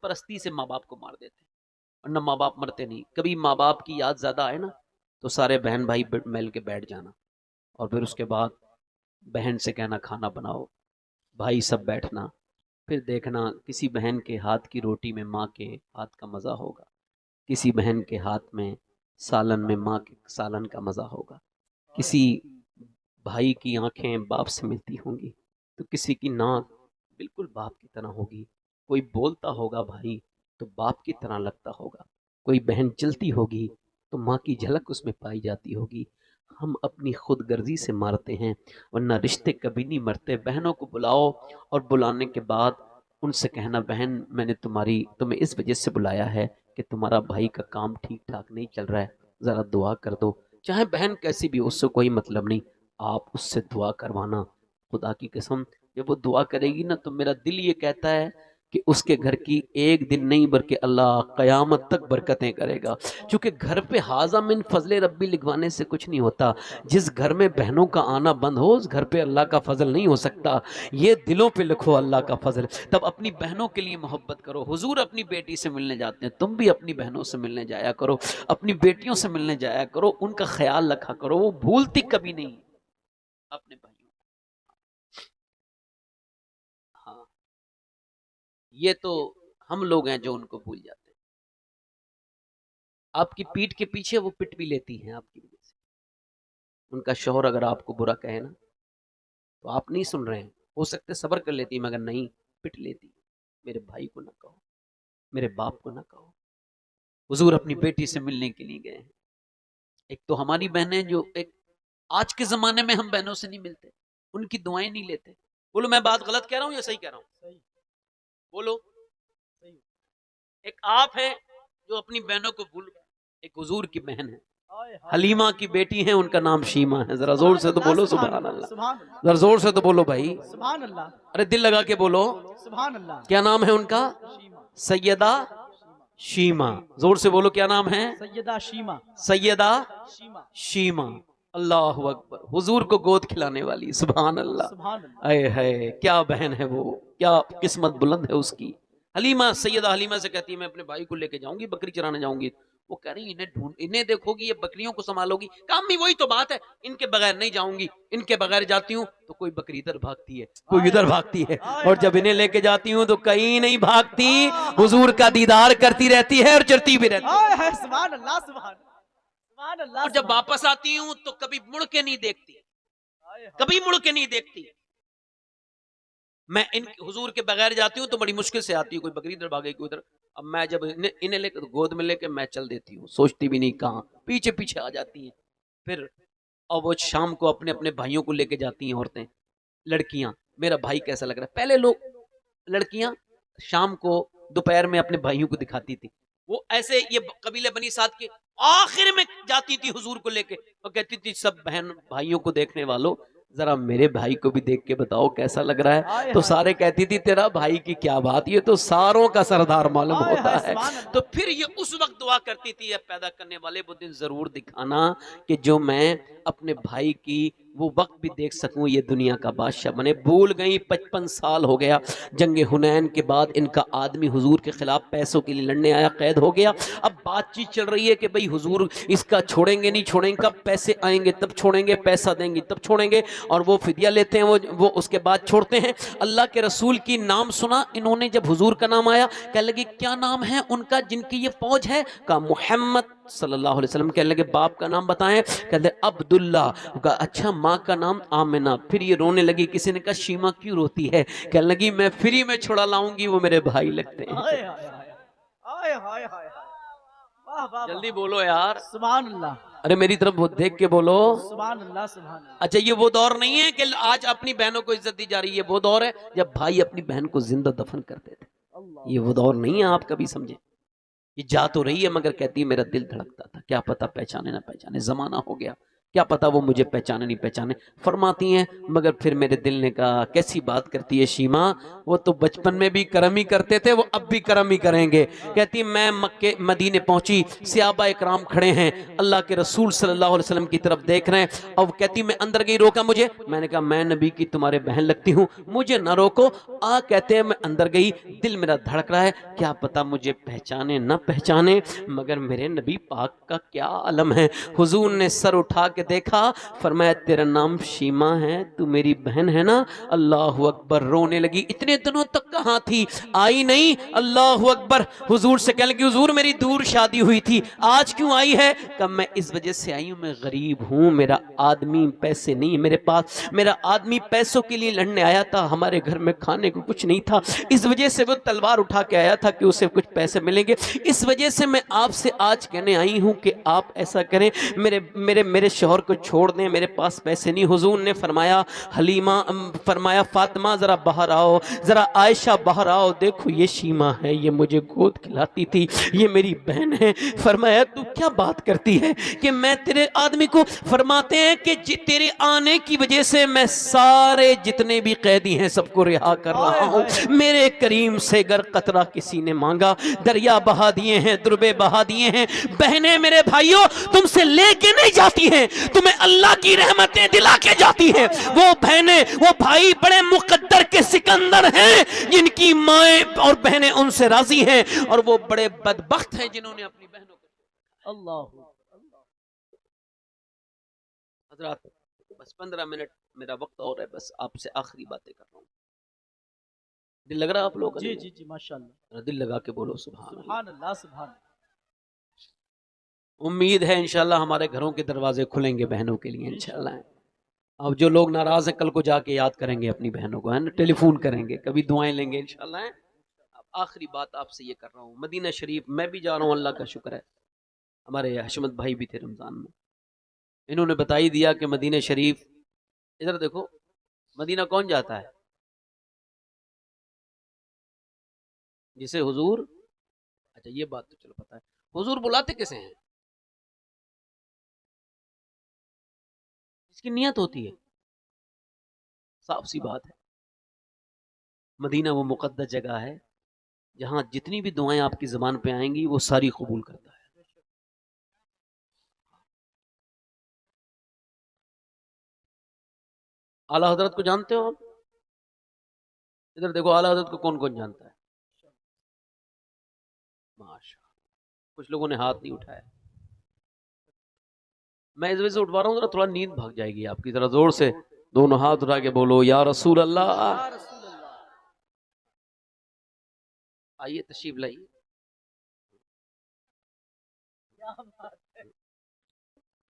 پرستی سے ماں باپ کو مار دیتے ہیں، ورنہ ماں باپ مرتے نہیں. کبھی ماں باپ کی یاد زیادہ آئے نا تو سارے بہن بھائی مل کے بیٹھ جانا، اور پھر اس کے بعد بہن سے کہنا کھانا بناؤ، بھائی سب بیٹھنا، پھر دیکھنا کسی بہن کے ہاتھ کی روٹی میں ماں کے ہاتھ کا مزہ ہوگا، کسی بہن کے ہاتھ میں سالن میں ماں کے سالن کا مزہ ہوگا، کسی بھائی کی آنکھیں باپ سے ملتی ہوں گی تو کسی کی ناک بالکل باپ کی طرح ہوگی، کوئی بولتا ہوگا بھائی تو باپ کی طرح لگتا ہوگا، کوئی بہن چلتی ہوگی تو ماں کی جھلک اس میں پائی جاتی ہوگی. ہم اپنی خود غرضی سے مارتے ہیں، ورنہ رشتے کبھی نہیں مرتے. بہنوں کو بلاؤ اور بلانے کے بعد ان سے کہنا بہن میں نے تمہیں اس وجہ سے بلایا ہے کہ تمہارا بھائی کا کام ٹھیک ٹھاک نہیں چل رہا ہے، ذرا دعا کر دو. چاہے بہن کیسی بھی، اس سے کوئی مطلب نہیں، آپ اس سے دعا کروانا. خدا کی قسم جب وہ دعا کرے گی نا تو میرا دل یہ کہتا ہے کہ اس کے گھر کی ایک دن نہیں بلکہ اللہ قیامت تک برکتیں کرے گا. چونکہ گھر پہ حاضہ من فضل ربی لکھوانے سے کچھ نہیں ہوتا. جس گھر میں بہنوں کا آنا بند ہو اس گھر پہ اللہ کا فضل نہیں ہو سکتا. یہ دلوں پہ لکھو اللہ کا فضل. تب اپنی بہنوں کے لیے محبت کرو. حضور اپنی بیٹی سے ملنے جاتے ہیں، تم بھی اپنی بہنوں سے ملنے جایا کرو، اپنی بیٹیوں سے ملنے جایا کرو، ان کا خیال رکھا کرو. وہ بھولتی کبھی نہیں اپنے بھائیوں. ہاں یہ تو ہم لوگ ہیں جو ان کو بھول جاتے ہیں. آپ کی پیٹھ کے پیچھے وہ پٹ بھی لیتی ہیں آپ کی وجہ سے. ان کا شوہر اگر آپ کو برا کہے نا تو آپ نہیں سن رہے ہیں، ہو سکتے صبر کر لیتی مگر نہیں، پٹ لیتی. میرے بھائی کو نہ کہو، میرے باپ کو نہ کہو. حضور اپنی بیٹی سے ملنے کے لیے گئے ہیں. ایک تو ہماری بہنیں جو ایک آج کے زمانے میں ہم بہنوں سے نہیں ملتے، ان کی دعائیں نہیں لیتے. بولو میں بات غلط کہہ رہا ہوں یا صحیح کہہ رہا ہوں؟ بولو. ایک آپ ہیں جو اپنی بہنوں کو بھول گئے. ایک حضور کی بہن ہے، حلیمہ کی بیٹی ہیں، ان کا نام شیمہ ہے. ذرا زور سے تو بولو سبحان اللہ. ذرا زور سے تو بولو بھائی، سبحان اللہ، ارے دل لگا کے بولو. سبحان اللہ. کیا نام ہے ان کا؟ سیدہ شیمہ. زور سے بولو کیا نام ہے؟ سیدہ شیمہ. سیدہ شیمہ. شیمہ. اللہ اکبر. حضور کو گود کھلانے والی. سبحان اللہ. سبحان اللہ. اے ہے کیا بہن ہے وہ، کیا قسمت بلند ہے اس کی. حلیمہ سیدہ حلیمہ سے کہتی ہے میں اپنے بھائی کو لے کے جاؤں گی، بکری چرانے جاؤں گی. وہ کہہ رہی انہیں دیکھو گی، یہ بکریوں کو سنبھالو گی. کام بھی وہی تو بات ہے، ان کے بغیر نہیں جاؤں گی. ان کے بغیر جاتی ہوں تو کوئی بکری ادھر بھاگتی ہے، کوئی ادھر بھاگتی ہے، اور جب انہیں لے کے جاتی ہوں تو کہیں نہیں بھاگتی، حضور کا دیدار کرتی رہتی ہے اور چرتی بھی رہتی ہے. سبحان اللہ. سبحان سبحان اللہ. اور جب واپس آتی ہوں تو کبھی مڑ کے نہیں دیکھتی، کبھی مڑ کے نہیں دیکھتی. میں ان حضور کے بغیر جاتی ہوں تو بڑی مشکل سے آتی ہوں، کوئی بکری ادھر بھاگے کوئی ادھر. اب میں جب انہیں لے کر گود میں لے کے میں چل دیتی ہوں، سوچتی بھی نہیں کہاں، پیچھے پیچھے آ جاتی ہیں. پھر اور وہ شام کو اپنے اپنے بھائیوں کو لے کے جاتی ہیں عورتیں، لڑکیاں. میرا بھائی کیسا لگ رہا ہے. پہلے لوگ لڑکیاں شام کو دوپہر میں اپنے بھائیوں کو دکھاتی تھی. وہ ایسے یہ قبیلے بنی سعد کے آخر میں جاتی تھی حضور کو لے کے اور کہتی تھی سب بہن بھائیوں کو دیکھنے والوں ذرا میرے بھائی کو بھی دیکھ کے بتاؤ کیسا لگ رہا ہے. تو سارے کہتی تھی تیرا بھائی کی کیا بات، یہ تو ساروں کا سردار معلوم ہوتا ہے. تو پھر یہ اس وقت دعا کرتی تھی پیدا کرنے والے وہ دن ضرور دکھانا کہ جو میں اپنے بھائی کی وہ وقت بھی دیکھ سکوں یہ دنیا کا بادشاہ بنے. بھول گئی 55 سال ہو گیا. جنگ حنین کے بعد ان کا آدمی حضور کے خلاف پیسوں کے لیے لڑنے آیا، قید ہو گیا. اب بات چیت چل رہی ہے کہ بھئی حضور اس کا چھوڑیں گے نہیں چھوڑیں گے، کب پیسے آئیں گے تب چھوڑیں گے، پیسہ دیں گے تب چھوڑیں گے. اور وہ فدیہ لیتے ہیں، وہ اس کے بعد چھوڑتے ہیں. اللہ کے رسول کی نام سنا انہوں نے، جب حضور کا نام آیا کہنے لگے کیا نام ہے ان کا جن کی یہ فوج ہے؟ کہا محمد صلی اللہ علیہ وسلم. کہنے لگے باپ کا نام بتائیں؟ کہتے لگے عبداللہ. کہا اچھا ماں کا نام؟ آمنہ. پھر یہ رونے لگی. کسی نے کہا شیمہ کیوں روتی ہے؟ کہنے لگی میں فری میں چھوڑا لاؤں گی، وہ میرے بھائی لگتے ہیں. جلدی بولو یار. سبحان اللہ. ارے میری طرف وہ دیکھ کے بولو سبحان اللہ. سبحان اللہ. اچھا یہ وہ دور نہیں ہے کہ آج اپنی بہنوں کو عزت دی جا رہی ہے، وہ دور ہے جب بھائی اپنی بہن کو زندہ دفن کرتے تھے. یہ وہ دور نہیں ہے، آپ کبھی سمجھیں. یہ جا تو رہی ہے مگر کہتی ہے میرا دل دھڑکتا تھا، کیا پتہ پہچانے نہ پہچانے. زمانہ ہو گیا، کیا پتا وہ مجھے پہچانے نہیں پہچانے. فرماتی ہیں مگر پھر میرے دل نے کہا کیسی بات کرتی ہے شیما, وہ تو بچپن میں بھی کرم ہی کرتے تھے, وہ اب بھی کرم ہی کریں گے. کہتی میں مکے مدینے پہنچی, صحابہ اکرام کھڑے ہیں, اللہ کے رسول صلی اللہ علیہ وسلم کی طرف دیکھ رہے ہیں, اور کہتی میں اندر گئی, روکا مجھے. میں نے کہا میں نبی کی تمہارے بہن لگتی ہوں, مجھے نہ روکو. کہتے ہیں میں اندر گئی, دل میرا دھڑک رہا ہے, کیا پتا مجھے پہچانے نہ پہچانے, مگر میرے نبی پاک کا کیا علم ہے. حضور نے سر اٹھا کے دیکھا, فرمایا تیرا نام شیما ہے, تو میری بہن ہے نا. اللہ اکبر, رونے لگی. اتنے دنوں تک کہاں تھی, آئی نہیں. اللہ اکبر. حضور سے کہنے لگی حضور میری دور شادی ہوئی تھی, آج کیوں آئی ہے؟ کہ میں اس وجہ سے آئی ہوں, میں غریب ہوں, میرا آدمی پیسے نہیں میرے پاس, میرا آدمی پیسوں کے لیے لڑنے آیا تھا, ہمارے گھر میں کھانے کو کچھ نہیں تھا, اس وجہ سے وہ تلوار اٹھا کے آیا تھا کہ اسے کچھ پیسے ملیں گے. اس وجہ سے میں آپ سے آج کہنے آئی ہوں کہ آپ ایسا کریں, میرے شوہر کو چھوڑ دیں, میرے پاس پیسے نہیں. حضور نے فرمایا حلیمہ, فرمایا فاطمہ ذرا باہر آؤ, ذرا عائشہ باہر آؤ, دیکھو یہ شیما ہے, یہ مجھے گود کھلاتی تھی, یہ میری بہن ہے. فرمایا تو کیا بات کرتی ہے کہ میں تیرے آدمی کو, فرماتے ہیں کہ تیرے آنے کی وجہ سے میں سارے جتنے بھی قیدی ہیں سب کو رہا کر رہا ہوں. میرے کریم سے گر قطرہ کسی نے مانگا, دریا بہا دیے ہیں, دربے بہا دیے ہیں. بہنیں میرے بھائیوں تم سے لے کے نہیں جاتی ہیں, تمہیں اللہ کی رحمتیں دلا کے جاتی ہیں. وہ بہنیں وہ بھائی بڑے مقدر کے سکندر ہیں جن کی مائیں اور بہنیں ان سے راضی ہیں, اور وہ بڑے بدبخت ہیں جنہوں نے اپنی بہنوں کو. اللہ حضرات بس 15 منٹ میرا وقت اور ہے, بس آپ سے آخری باتیں کر رہا ہوں. دل لگ رہا آپ لوگ؟ جی جی جی ماشاءاللہ, دل لگا کے بولو سبحان اللہ. سبحان اللہ سبحان اللہ. امید ہے انشاءاللہ ہمارے گھروں کے دروازے کھلیں گے بہنوں کے لیے انشاءاللہ. اب جو لوگ ناراض ہیں کل کو جا کے یاد کریں گے اپنی بہنوں کو, ہے نا, ٹیلی فون کریں گے, کبھی دعائیں لیں گے انشاءاللہ. اب آخری بات آپ سے یہ کر رہا ہوں, مدینہ شریف میں بھی جا رہا ہوں, اللہ کا شکر ہے. ہمارے حشمت بھائی بھی تھے رمضان میں, انہوں نے بتا ہی دیا کہ مدینہ شریف, ادھر دیکھو مدینہ کون جاتا ہے؟ جسے حضور, اچھا یہ بات تو چلو پتا ہے, حضور بلاتے کیسے ہیں؟ اس کی نیت ہوتی ہے, صاف سی بات ہے. مدینہ وہ مقدس جگہ ہے جہاں جتنی بھی دعائیں آپ کی زبان پہ آئیں گی وہ ساری قبول کرتا ہے. اعلیٰ حضرت کو جانتے ہو آپ؟ ادھر دیکھو اعلیٰ حضرت کو کون کون جانتا ہے؟ ماشاءاللہ, کچھ لوگوں نے ہاتھ نہیں اٹھایا. میں اس وجہ سے اٹھوا رہا ہوں, ذرا تھوڑا نیند بھاگ جائے گی آپ کی. ذرا زور سے دونوں ہاتھ اٹھا کے بولو یا رسول اللہ. آئیے تشریف لائیے.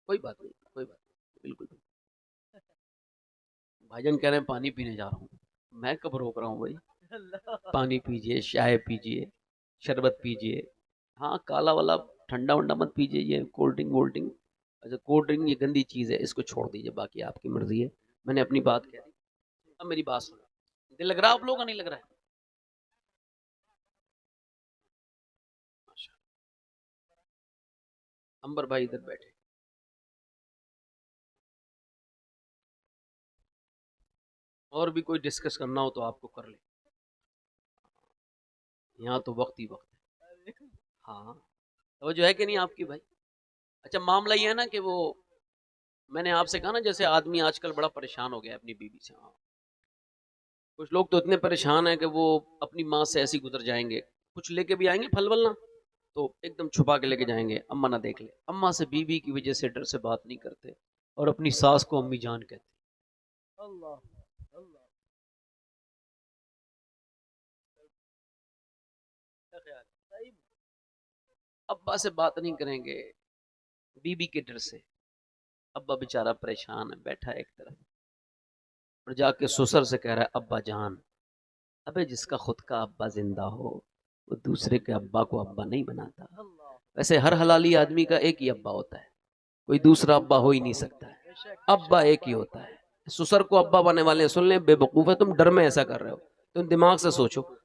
کوئی بات نہیں, کوئی بات نہیں, بالکل. بھائی جان کہہ رہے ہیں پانی پینے جا رہا ہوں, میں کب روک رہا ہوں بھائی؟ پانی پیجئے, چائے پیجئے, شربت پیجئے. ہاں کالا والا ٹھنڈا ونڈا مت پیجئے, یہ کولڈ ڈرنک وولڈ ڈرنک, اچھا کولڈ ڈرنک یہ گندی چیز ہے, اس کو چھوڑ دیجئے, باقی آپ کی مرضی ہے. میں نے اپنی بات کہہ دی, اب میری بات سنو. دل لگ رہا آپ لوگوں کا نہیں لگ رہا ہے؟ امبر بھائی ادھر بیٹھے. اور بھی کوئی ڈسکس کرنا ہو تو آپ کو کر لیں, یہاں تو وقت ہی وقت ہے. ہاں وہ جو ہے کہ نہیں آپ کی بھائی. اچھا معاملہ یہ ہے نا کہ وہ میں نے آپ سے کہا نا جیسے آدمی آج کل بڑا پریشان ہو گیا اپنی بیوی سے. ہاں کچھ لوگ تو اتنے پریشان ہیں کہ وہ اپنی ماں سے ایسی گزر جائیں گے, کچھ لے کے بھی آئیں گے پھل ول نا, تو ایک دم چھپا کے لے کے جائیں گے, اماں نہ دیکھ لے. اماں سے بیوی کی وجہ سے ڈر سے بات نہیں کرتے, اور اپنی ساس کو امی جان کہتے. اللہ ابا سے بات نہیں کریں گے بیوی کے ڈر سے. ابا بیچارہ پریشان ہے, بیٹھا ہے ایک طرف, اور جا کے سسر سے کہہ رہا ہے ابا جان. ابے جس کا خود کا ابا زندہ ہو وہ دوسرے کے ابا کو ابا نہیں بناتا. ویسے ہر حلالی آدمی کا ایک ہی ابا ہوتا ہے, کوئی دوسرا ابا ہو ہی نہیں سکتا ہے. ابا ایک ہی ہوتا ہے. سسر کو ابا بننے والے سن لیں, بے وقوف ہے تم, ڈر میں ایسا کر رہے ہو. تم دماغ سے سوچو,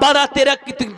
12-13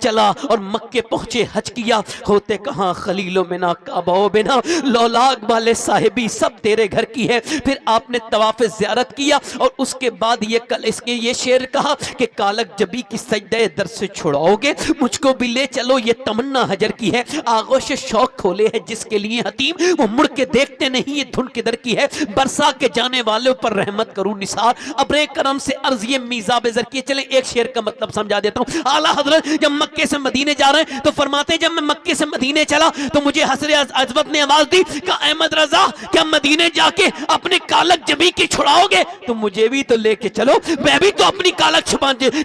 چلا اور مکے پہنچے، حج کیا، ہوتے کہاں خلیل و منا کعبہ و بنا، لولاگ والے صاحبی سب تیرے گھر کی ہے۔ پھر آپ نے طواف زیارت کیا اور اس کے بعد یہ شعر کہا کہ کالک جبی کی سجدہ در سے چھڑاؤ گے، مجھ کو بھی لے چلو، یہ تمنا حجر کی ہے۔ آغوش شوق کھولے ہے جس کے لیے حتیم، وہ مڑ کے دیکھتے نہیں، یہ دھن کدھر کی ہے۔ برسا کے جانے والوں پر رحمت کروں نثار، ابرے کرم سے عرض یہ میزاب زر کی ہے۔ چلیں ایک شعر کا مطلب سمجھا دیتا ہوں۔ اعلیٰ حضرت جب مکے سے مدینے جا رہے ہیں تو فرماتے ہیں جب میں مکے سے مدینے چلا تو مجھے حسر عظمت نے آواز دی کہ احمد رضا کیا مدینے جا کے اپنے کالک جبی کی چھڑاؤ گے؟ تو مجھے بھی تو لے کے چلو، میں بھی تو اپنی کالک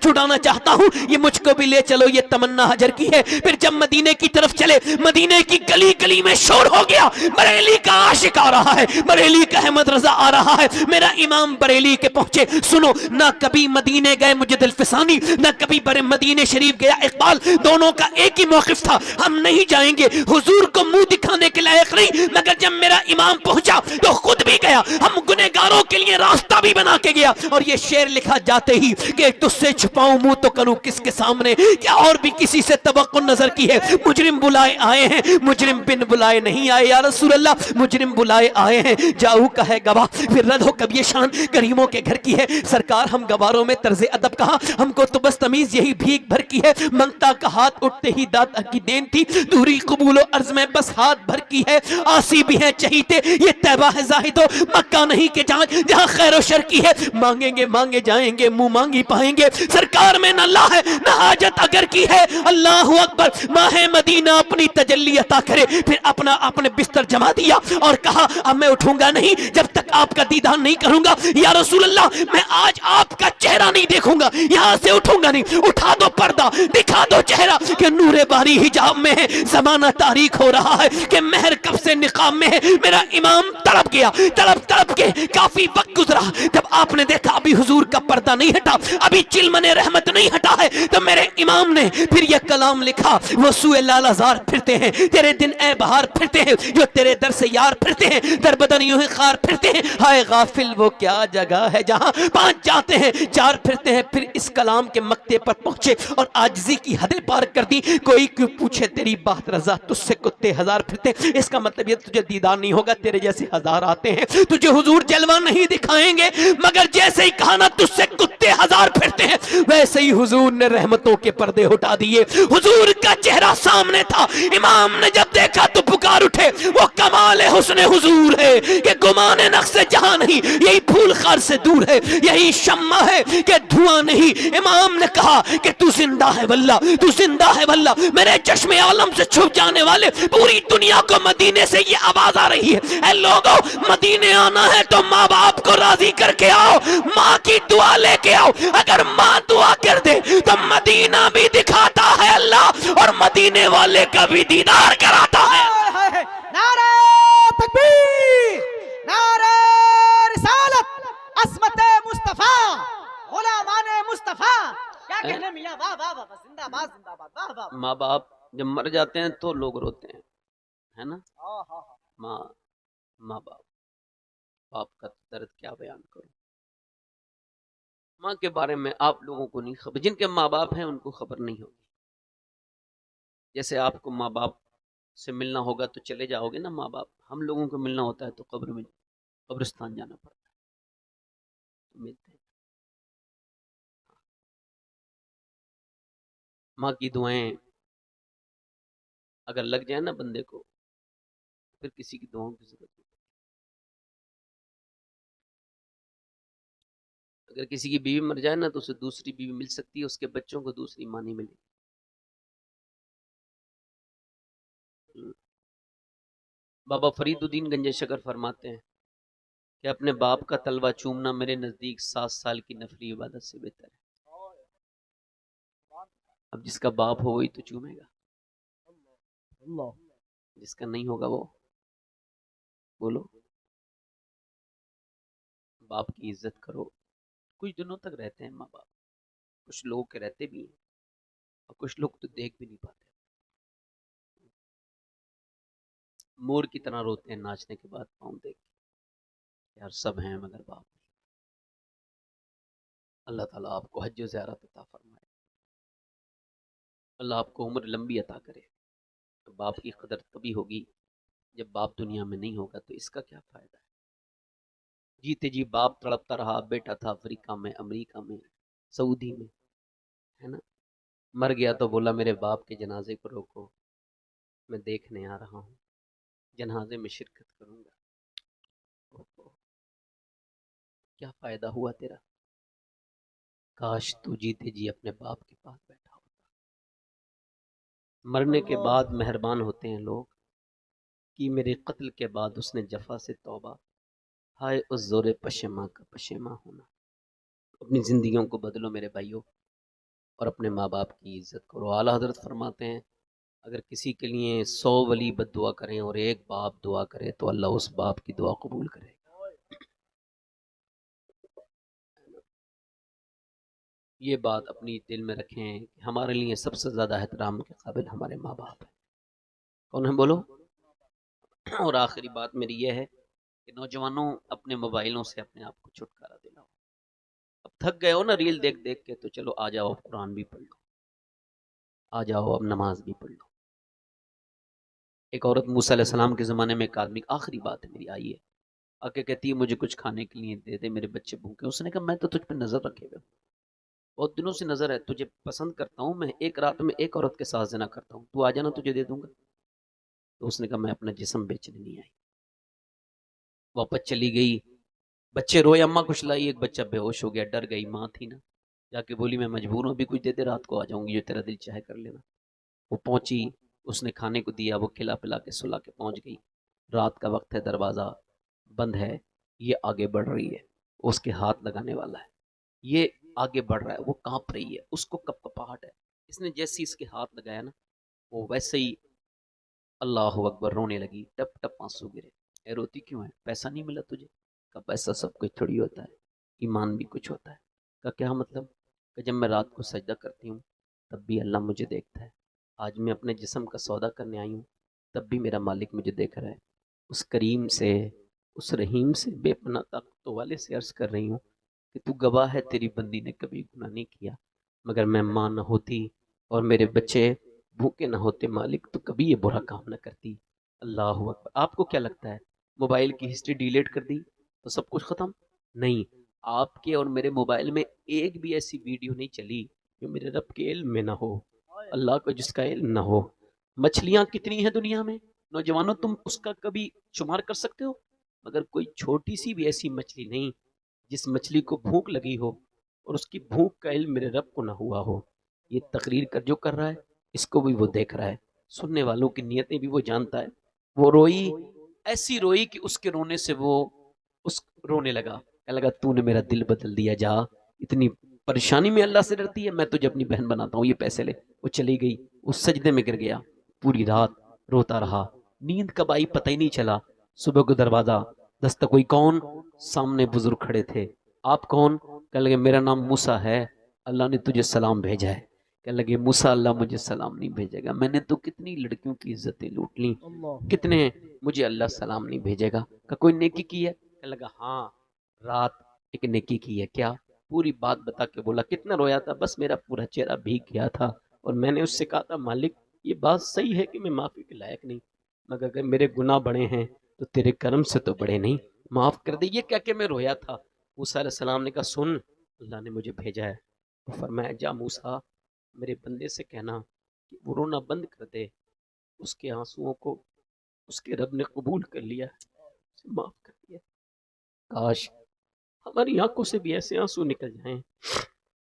چھڑانا چاہتا ہوں، یہ مجھ کو بھی لے چلو، یہ تمنا حجر کی ہے۔ پھر جب مدینے کی طرف چلے، مدینے کی گلی گلی میں شور ہو گیا، بریلی کا عاشق آ رہا ہے، بریلی کا احمد رضا آ رہا ہے۔ میرا امام بریلی کے پہنچے، سنو، نہ کبھی مدینے گئے مجد الفسانی، نہ کبھی مدینے شریف گیا اقبال، دونوں کا ایک ہی موقف تھا، ہم نہیں جائیں گے، حضور کو منہ دکھانے کے لائق نہیں، مگر جب میرا امام پہنچا تو خود بھی گیا، ہم گنہگاروں کے لیے راستہ بھی بنا کے گیا۔ اور یہ شعر لکھا جاتے ہی کہ تجھ سے چھپاؤں منہ تو کروں کس کے سامنے، کیا اور بھی کسی سے توقع نظر کی ہے؟ مجرم بلائے آئے ہیں، مجرم بن بلائے نہیں آئے، یا رسول اللہ مجرم بلائے آئے ہیں، جاؤ کا ہے گواہ، پھر رد ہو کب یہ شان کریموں کے گھر کی ہے۔ سرکار ہم گواروں میں طرز ادب کہا، ہم کو تو بس تمیز یہی بھیک بھر کی ہے، منگتا کا ہاتھ اٹھتے ہی داد کی دین تھی، دوری قبول و عرض میں بس ہاتھ بھر کی ہے، آسی بھی ہیں چہیتے یہ طیبہ ہے زاہد و مکہ نہیں کہ جہاں خیر و شر کی ہے، مانگیں گے مانگے جائیں گے، منہ مانگی پائیں گے، سرکار میں نہ لا ہے نہ حاجت اگر کی ہے، اللہ اکبر، ماہ مدینہ اپنی تجلی عطا کرے۔ پھر اپنے بستر جما دیا اور کہا اب میں اٹھوں گا نہیں جب تک آپ کا دیدار نہیں کروں گا، یا رسول اللہ میں آج آپ کا چہرہ نہیں دیکھوں گا، یہاں سے اٹھوں گا نہیں، اٹھا دو پردہ، دکھا دو چہرہ کہ نور باری حجاب میں ہے، زمانہ تاریک ہو رہا ہے کہ مہر کب سے نقاب میں ہے۔ میرا امام تڑپ گیا، تڑپ کے کافی وقت گزرا، جب آپ نے دیکھا ابھی حضور کا پردہ نہیں ہٹا، ابھی چلمن رحمت نہیں ہٹا ہے، تو میرے امام نے پھر یہ کلام لکھا، وہ سوئے لال زار پھرتے ہیں تیرے دن اے بہار پھرتے ہیں، جو تیرے در سے یار پھرتے ہیں، در بدن یوں ہی خار پھرتے ہیں، ہائے غافل وہ کیا جگہ ہے جہاں پانچ جاتے ہیں چار پھرتے ہیں۔ پھر اس کلام کے مقطع پر پہنچے اور عاجزی کی حدیں پار کر دی، کوئی کیوں پوچھے تیری بات رضا تجھ سے کتے ہزار پھرتے، اس کا مطلب یہ تجھے دیدار نہیں ہوگا، تیرے جیسے ہزار آتے ہیں، تجھے حضور جلوہ نہیں دکھائیں گے، مگر جیسے ہی کہا نا تجھ سے کتے ہزار پھرتے ہیں، ویسے ہی حضور نے رحمتوں کے پردے ہٹا دیے، حضور کا چہرہ سامنے تھا۔ امام نے جب دیکھا تو پکار اٹھے، وہ کمال حسن حضور ہے کہ گمان نقص جہاں نہیں، یہی پھول خار سے دور ہے، یہی شمع ہے کہ دھواں نہیں۔ امام نے کہا کہ تو زندہ ہے واللہ، تو زندہ ہے واللہ، میرے چشم عالم سے چھپ جانے والے، پوری دنیا کو مدینے سے یہ آواز آ رہی ہے، اے لوگو مدینے آنا ہے تو ماں باپ کو راضی کر کے آؤ، ماں کی دعا لے کے آؤ، اگر ماں دعا کر دے تو مدینہ بھی دکھاتا ہے اللہ، اور مدینے والے کا بھی دیدار کراتا ہے۔ نعرہ تکبیر، نعرہ رسالت، عصمت مصطفیٰ، غلامان مصطفیٰ، کیا کہنے میاں، واہ واہ واہ، زندہ باد زندہ باد، واہ واہ۔ ماں باپ جب مر جاتے ہیں تو لوگ روتے ہیں، ہے نا؟ ماں باپ کا درد کیا بیان کروں، ماں کے بارے میں آپ لوگوں کو نہیں خبر، جن کے ماں باپ ہیں ان کو خبر نہیں ہوگی۔ جیسے آپ کو ماں باپ سے ملنا ہوگا تو چلے جاؤ گے نا ماں باپ، ہم لوگوں کو ملنا ہوتا ہے تو قبر میں قبرستان جانا پڑتا ہے، ملتے ہیں۔ ماں کی دعائیں اگر لگ جائیں نا بندے کو، پھر کسی کی دعاؤں کی ضرورت نہیں۔ اگر کسی کی بیوی مر جائے نا تو اسے دوسری بیوی مل سکتی ہے، اس کے بچوں کو دوسری ماں نہیں ملے۔ بابا فرید الدین گنج شکر فرماتے ہیں کہ اپنے باپ کا تلوہ چومنا میرے نزدیک 7 سال کی نفلی عبادت سے بہتر ہے۔ اب جس کا باپ ہو وہی تو چومے گا، جس کا نہیں ہوگا وہ بولو۔ باپ کی عزت کرو، کچھ دنوں تک رہتے ہیں ماں باپ، کچھ لوگ کے رہتے بھی ہیں اور کچھ لوگ تو دیکھ بھی نہیں پاتے، مور کی طرح روتے ہیں ناچنے کے بعد پاؤں دیکھ کے، یار سب ہیں مگر باپ نہیں۔ اللہ تعالیٰ آپ کو حج و زیارت عطا فرمائے۔ اللہ آپ کو عمر لمبی عطا کرے. باپ کی قدر تبھی ہوگی جب باپ دنیا میں نہیں ہوگا، تو اس کا کیا فائدہ ہے؟ جیتے جی باپ تڑپتا رہا، بیٹا تھا افریقہ میں، امریکہ میں، سعودی میں، ہے نا. مر گیا تو بولا میرے باپ کے جنازے کو روکو، میں دیکھنے آ رہا ہوں، جنازے میں شرکت کروں گا. اوہو، کیا فائدہ ہوا تیرا؟ کاش تو جیتے جی اپنے باپ کے پاس بیٹھا ہوتا. مرنے کے بعد مہربان ہوتے ہیں لوگ کہ میرے قتل کے بعد اس نے جفا سے توبہ، ہائے اس زور پشیماں کا پشیماں ہونا. اپنی زندگیوں کو بدلو میرے بھائیوں، اور اپنے ماں باپ کی عزت کرو. اعلیٰ حضرت فرماتے ہیں اگر کسی کے لیے 100 ولی بد دعا کریں اور ایک باپ دعا کرے تو اللہ اس باپ کی دعا قبول کرے. یہ بات اپنی دل میں رکھیں کہ ہمارے لیے سب سے زیادہ احترام کے قابل ہمارے ماں باپ ہیں. کون ہیں بولو؟ اور آخری بات میری یہ ہے کہ نوجوانوں اپنے موبائلوں سے اپنے آپ کو چھٹکارا دلاؤ. اب تھک گئے ہو نا ریل دیکھ دیکھ کے، تو چلو آ جاؤ اب قرآن بھی پڑھ لو، آ جاؤ اب نماز بھی پڑھ لو. ایک عورت موسیٰ علیہ السلام کے زمانے میں ایک آدمی، آخری بات ہے میری، آئیے آ کے کہتی ہے مجھے کچھ کھانے کے لیے دے دے، میرے بچے بھوکے. اس نے کہا میں تو تجھ پہ نظر رکھے ہوئے ہوں، بہت دنوں سے نظر ہے، تجھے پسند کرتا ہوں، میں ایک رات میں ایک عورت کے ساتھ زنا کرتا ہوں، تو آ جانا تجھے دے دوں گا. تو اس نے کہا میں اپنا جسم بیچنے نہیں آئی. واپس چلی گئی، بچے روئے، اماں کچھ لائی، ایک بچہ بے ہوش ہو گیا، ڈر گئی، ماں تھی نا، جا کے بولی میں مجبور ہوں، ابھی کچھ دے دے، رات کو آ جاؤں گی، جو تیرا دل چاہے کر لینا. وہ پہنچی، اس نے کھانے کو دیا، وہ کھلا پلا کے سلا کے پہنچ گئی. رات کا وقت ہے، دروازہ بند ہے، یہ آگے بڑھ رہی ہے، اس کے ہاتھ لگانے والا ہے، یہ آگے بڑھ رہا ہے، وہ کانپ رہی ہے، اس کو کپ کپاہٹ ہے. اس نے جیسی اس کے ہاتھ لگایا نا، وہ ویسے ہی اللہ اکبر رونے لگی، ٹپ ٹپ آنسو گرے. اے روتی کیوں ہے؟ پیسہ نہیں ملا تجھے؟ کہ پیسہ سب کچھ تھوڑی ہوتا ہے، ایمان بھی کچھ ہوتا ہے. کہ کیا مطلب؟ کہ جب میں رات کو سجدہ کرتی ہوں تب بھی اللہ مجھے دیکھتا ہے. آج میں اپنے جسم کا سودا کرنے آئی ہوں، تب بھی میرا مالک مجھے دیکھ رہا ہے. اس کریم سے، اس رحیم سے، بے پناہ طاقت والے سے عرض کر رہی ہوں کہ تو گواہ ہے تیری بندی نے کبھی گناہ نہیں کیا، مگر میں ماں نہ ہوتی اور میرے بچے بھوکے نہ ہوتے مالک تو کبھی یہ برا کام نہ کرتی. اللہ اکبر. آپ کو کیا لگتا ہے موبائل کی ہسٹری ڈیلیٹ کر دی تو سب کچھ ختم؟ نہیں، آپ کے اور میرے موبائل میں ایک بھی ایسی ویڈیو نہیں چلی جو میرے رب کے علم میں نہ ہو، اللہ کو جس کا علم نہ ہو. مچھلیاں کتنی ہیں دنیا میں نوجوانوں، تم اس کا کبھی شمار کر سکتے ہو؟ مگر کوئی چھوٹی سی بھی ایسی مچھلی نہیں جس مچھلی کو بھوک لگی ہو اور اس کی بھوک کا علم میرے رب کو نہ ہوا ہو. یہ تقریر کر جو کر رہا ہے اس کو بھی وہ دیکھ رہا ہے، سننے والوں کی نیتیں بھی وہ جانتا ہے. وہ روئی، ایسی روئی کہ اس کے رونے سے وہ اس رونے لگا، کہنے لگا تو نے میرا دل بدل دیا، جا اتنی پریشانی میں اللہ سے ڈرتی ہے، میں تجھے اپنی بہن بناتا ہوں، یہ پیسے لے. وہ چلی گئی، اس سجدے میں گر گیا، پوری رات روتا رہا، نیند کب آئی پتہ ہی نہیں چلا. صبح کو دروازہ دستک ہوئی، کون؟ سامنے بزرگ کھڑے تھے. آپ کون؟ کہنے لگے میرا نام موسیٰ ہے، اللہ نے تجھے سلام بھیجا ہے. کہنے لگے موسیٰ اللہ مجھے سلام نہیں بھیجے گا، میں نے تو کتنی لڑکیوں کی عزتیں لوٹ لیں، کتنے، مجھے اللہ سلام نہیں بھیجے گا. کہ کوئی نیکی کی ہے؟ کہنے لگا ہاں، رات ایک نیکی کی ہے. کیا؟ پوری بات بتا کے بولا. کتنا رویا تھا؟ بس میرا پورا چہرہ بھیگ گیا تھا اور میں نے اس سے کہا تھا مالک یہ بات صحیح ہے کہ میں معافی کے لائق نہیں، مگر اگر میرے گناہ بڑے ہیں تو تیرے کرم سے تو بڑے نہیں، معاف کر دے. یہ کہہ کے میں رویا تھا. موسیٰ علیہ السلام نے کہا سن، اللہ نے مجھے بھیجا ہے. تو فرمایا جا موسیٰ میرے بندے سے کہنا کہ وہ رونا بند کر دے، اس کے آنسوؤں کو اس کے رب نے قبول کر لیا، اسے معاف کر دیا. کاش ہماری آنکھوں سے بھی ایسے آنسو نکل جائیں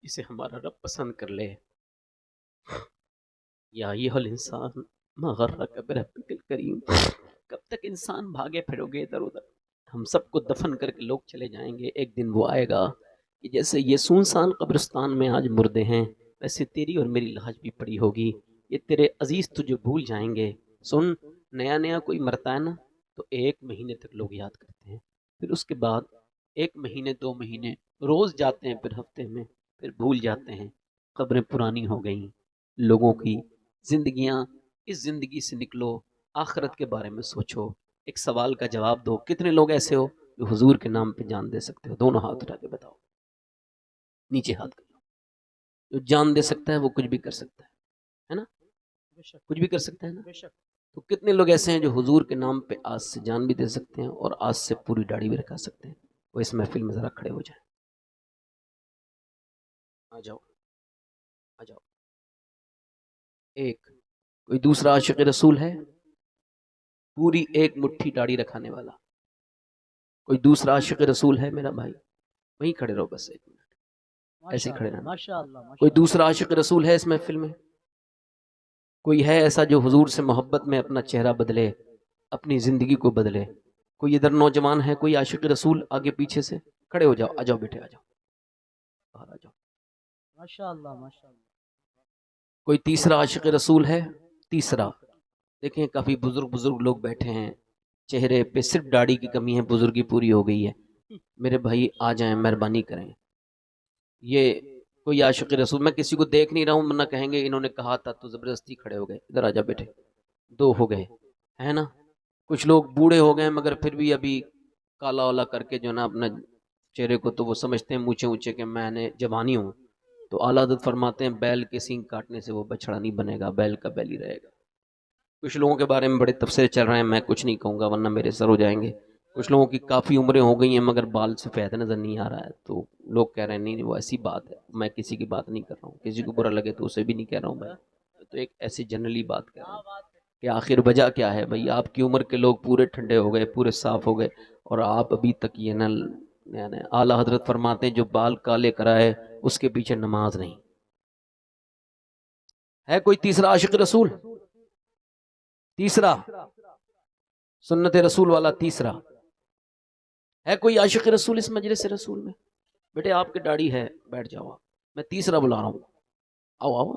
جسے ہمارا رب پسند کر لے. یا ایھا الانسان ما غرک بربک الکریم. کب تک انسان بھاگے پھرو گے ادھر ادھر؟ ہم سب کو دفن کر کے لوگ چلے جائیں گے. ایک دن وہ آئے گا کہ جیسے یہ سنسان قبرستان میں آج مردے ہیں ویسے تیری اور میری لاش بھی پڑی ہوگی. یہ تیرے عزیز تجھے بھول جائیں گے. سن، نیا نیا کوئی مرتا ہے نا تو 1 مہینے تک لوگ یاد کرتے ہیں، پھر اس کے بعد 1 مہینے 2 مہینے روز جاتے ہیں، پھر ہفتے میں، پھر بھول جاتے ہیں. قبریں پرانی ہو گئیں لوگوں کی، زندگیاں، اس زندگی سے نکلو، آخرت کے بارے میں سوچو، ایک سوال کا جواب دو. کتنے لوگ ایسے ہو جو حضور کے نام پہ جان دے سکتے ہو؟ دونوں ہاتھ اٹھا کے بتاؤ، نیچے ہاتھ کر لو. جو جان دے سکتا ہے وہ کچھ بھی کر سکتا ہے نا. کچھ بھی کر سکتا ہے نا. تو کتنے لوگ ایسے ہیں جو حضور کے نام پہ آج سے جان بھی دے سکتے ہیں اور آج سے پوری داڑھی بھی رکھا سکتے ہیں. وہ اس محفل میں ذرا کھڑے ہو جائیں. آ جاؤ آ جاؤ. ایک کوئی دوسرا عاشق رسول ہے پوری ایک مٹھی داڑھی رکھانے والا؟ کوئی دوسرا عاشق رسول ہے میرا بھائی؟ وہیں کھڑے رہو بس ایک منٹ ایسے کھڑے رہنا. کوئی دوسرا عاشق رسول ہے اس محفل میں؟ کوئی ہے ایسا جو حضور سے محبت میں اپنا چہرہ بدلے، اپنی زندگی کو بدلے؟ کوئی ادھر نوجوان ہے کوئی عاشق رسول؟ آگے پیچھے سے کھڑے ہو جاؤ. آ جاؤ بیٹے آ جاؤ باہر آ جاؤ. ماشاءاللہ ماشاءاللہ. کوئی تیسرا عاشق رسول ہے؟ تیسرا دیکھیں کافی بزرگ لوگ بیٹھے ہیں، چہرے پہ صرف داڑھی کی کمی ہے، بزرگی پوری ہو گئی ہے. میرے بھائی آ جائیں، مہربانی کریں. یہ کوئی عاشق رسول، میں کسی کو دیکھ نہیں رہا ہوں ورنہ کہیں گے انہوں نے کہا تھا تو زبردستی کھڑے ہو گئے. ادھر آ جا بیٹھے. دو ہو گئے ہے نا. کچھ لوگ بوڑھے ہو گئے مگر پھر بھی ابھی کالا والا کر کے جو نا اپنا چہرے کو تو وہ سمجھتے ہیں اونچے اونچے کہ میں نے جوانی ہوں. تو اعلیٰ حضرت فرماتے ہیں بیل کے سینگ کاٹنے سے وہ بچڑا نہیں بنے گا، بیل کا بیل ہی رہے گا. کچھ لوگوں کے بارے میں بڑے تبصرے چل رہے ہیں، میں کچھ نہیں کہوں گا ورنہ میرے سر ہو جائیں گے. کچھ لوگوں کی کافی عمریں ہو گئی ہیں مگر بال سفید نظر نہیں آ رہا ہے، تو لوگ کہہ رہے ہیں نہیں وہ ایسی بات ہے. میں کسی کی بات نہیں کر رہا ہوں، کسی کو برا لگے تو اسے بھی نہیں کہہ رہا ہوں بھائی. تو ایک ایسی جنرلی بات کر رہا ہوں کہ آخر وجہ کیا ہے بھائی. آپ کی عمر کے لوگ پورے ٹھنڈے ہو گئے، پورے صاف ہو گئے، اور آپ ابھی تک یہ نہ یعنی اعلیٰ حضرت فرماتے ہیں جو بال کالے کرائے اس کے پیچھے نماز نہیں. ہے کوئی تیسرا عاشق رسول؟ تیسرا سنت رسول والا تیسرا ہے کوئی عاشق رسول اس مجلس رسول میں؟ بیٹے آپ کی داڑھی ہے، بیٹھ جاؤ. آپ میں تیسرا بلا رہا ہوں. آؤ آؤ.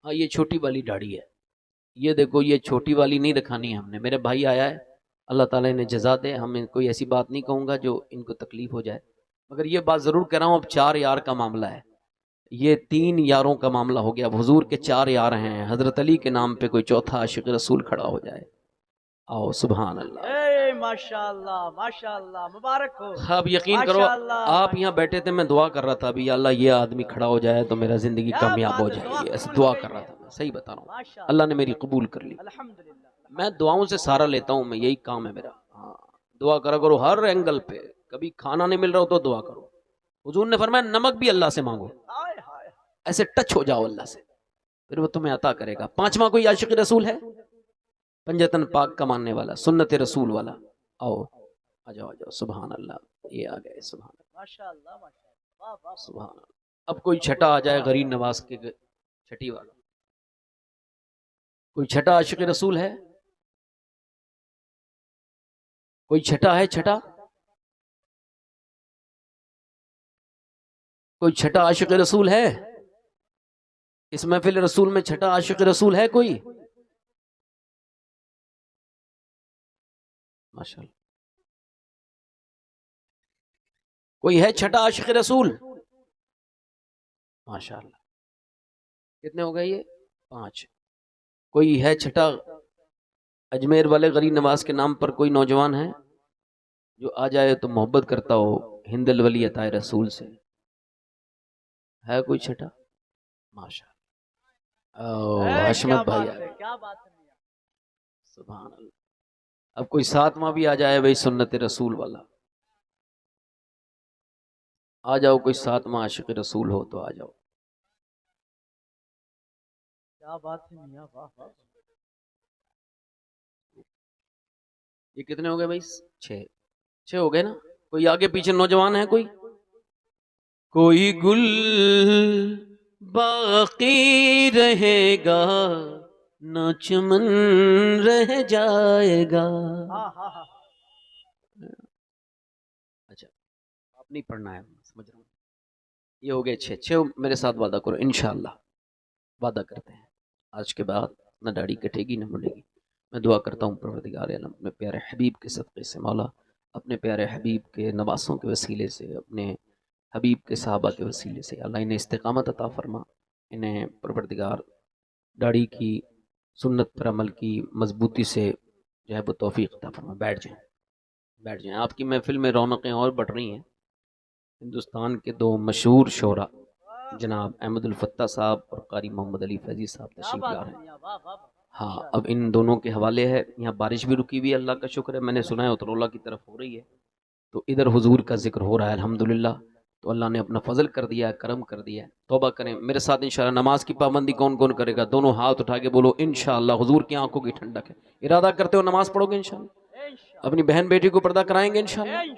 ہاں یہ چھوٹی والی داڑھی ہے، یہ دیکھو یہ چھوٹی والی نہیں دکھانی ہے ہم نے. میرے بھائی آیا ہے، اللہ تعالیٰ انہیں جزا دے. ہم کوئی ایسی بات نہیں کہوں گا جو ان کو تکلیف ہو جائے، مگر یہ بات ضرور کہہ رہا ہوں اب 4 یار کا معاملہ ہے. یہ 3 یاروں کا معاملہ ہو گیا. اب حضور کے 4 یار ہیں، حضرت علی کے نام پہ کوئی چوتھا عاشق رسول کھڑا ہو جائے. آؤ سبحان اللہ. اے ماشاءاللہ ماشاءاللہ مبارک ہو. اب یقین کرو آپ یہاں بیٹھے تھے، میں دعا کر رہا تھا ابھی یا اللہ یہ آدمی کھڑا ہو جائے تو میرا زندگی کامیاب ہو جائے گی. ایسے دعا کر رہا تھا میں، صحیح بتا رہا ہوں. اللہ نے میری قبول کر لی. الحمدللہ. میں دعاؤں سے سہارا لیتا ہوں، میں یہی کام ہے میرا. ہاں دعا کرا کرو ہر اینگل پہ. کبھی کھانا نہیں مل رہا ہو تو دعا کرو. حضور نے فرمایا نمک بھی اللہ سے مانگو، ایسے ٹچ ہو جاؤ اللہ سے، پھر وہ تمہیں عطا کرے گا. 5واں کوئی عاشق رسول ہے؟ پنجتن پاک کا ماننے والا، سنت رسول والا. آؤ آ جاؤ آ جاؤ. سبحان اللہ. یہ آ گئے. سبحان اللہ ماشاءاللہ ماشاءاللہ. سبحان اللہ. اب کوئی چھٹا آ جائے غریب نواز کے چھٹی والا. کوئی چھٹا عاشق رسول ہے؟ کوئی چھٹا ہے؟ چھٹا کوئی چھٹا عاشق رسول ہے اس محفل رسول میں؟ چھٹا عاشق رسول ہے کوئی؟ ماشاءاللہ. کوئی ہے چھٹا عاشق رسول؟ ماشاءاللہ. کتنے ہو گئے یہ؟ 5. کوئی ہے چھٹا اجمیر والے غریب نواز کے نام پر کوئی نوجوان ہے جو آ جائے تو محبت کرتا ہو ہند الولی عطائے رسول سے؟ ہے کوئی چھٹا؟ ماشاءاللہ. حشمت بھائی آئے. کیا بات ہے. سبحان اللہ. اب کوئی 7واں بھی آ جائے بھائی سنت رسول والا. آ جاؤ کوئی 7واں عاشق رسول ہو تو آ جاؤ. کیا بات ہے میاں. واہ واہ. یہ کتنے ہو گئے بھائی؟ 6 ہو گئے نا. کوئی آگے پیچھے نوجوان ہے کوئی؟ کوئی گل باقی رہے گا نہ چمن رہ جائے گا. اچھا آپ نہیں پڑھنا ہے، سمجھ رہا ہوں. یہ ہو گئے 6 میرے ساتھ وعدہ کرو انشاءاللہ. وعدہ کرتے ہیں آج کے بعد نہ داڑھی کٹے گی نہ مڑے گی. میں دعا کرتا ہوں پروردگار عالم اپنے پیارے حبیب کے صدقے سے، مولا اپنے پیارے حبیب کے نواسوں کے وسیلے سے، اپنے حبیب کے صحابہ کے وسیلے سے اللہ انہیں استقامت عطا فرما. انہیں پروردگار داڑھی کی سنت پر عمل کی مضبوطی سے جو ہے وہ توفیق عطا فرما. بیٹھ جائیں بیٹھ جائیں. آپ کی محفل میں رونقیں اور بڑھ رہی ہیں. ہندوستان کے 2 مشہور شعراء جناب احمد الفتح صاحب اور قاری محمد علی فیضی صاحب تشریف لا رہے ہیں. ہاں اب ان دونوں کے حوالے ہے. یہاں بارش بھی رکی ہوئی ہے، اللہ کا شکر ہے. میں نے سنا ہے اترولہ کی طرف ہو رہی ہے، تو ادھر حضور کا ذکر ہو رہا ہے الحمدللہ. تو اللہ نے اپنا فضل کر دیا ہے، کرم کر دیا ہے. توبہ کریں میرے ساتھ انشاءاللہ. نماز کی پابندی کون کون کرے گا؟ دونوں ہاتھ اٹھا کے بولو انشاءاللہ. حضور کی آنکھوں کی ٹھنڈک ہے. ارادہ کرتے ہو نماز پڑھو گے انشاءاللہ؟ اپنی بہن بیٹی کو پردہ کرائیں گے انشاءاللہ؟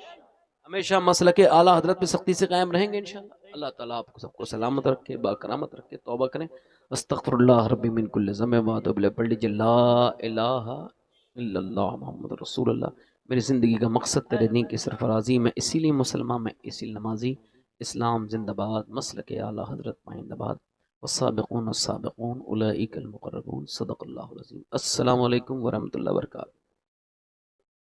ہمیشہ مسلک اعلیٰ حضرت پہ سختی سے قائم رہیں گے انشاءاللہ. اللہ تعالیٰ آپ کو سب کو سلامت رکھے، باکرامت رکھے. توبہ کریں. استغفر اللہ ربی من کل ذنب واتوب الیہ. پڑھ لیجیے لا الہ الا اللہ محمد رسول اللہ. میری زندگی کا مقصد تیرے دین کی سرفرازی. میں اسی لیے مسلمان، میں اسی لیے نمازی. اسلام زندہ باد، مسلک اعلیٰ حضرت پائندہ باد. والسابقون السابقون اولئک المقربون. صدق اللہ العظیم. السلام علیکم ورحمۃ اللہ وبرکاتہ.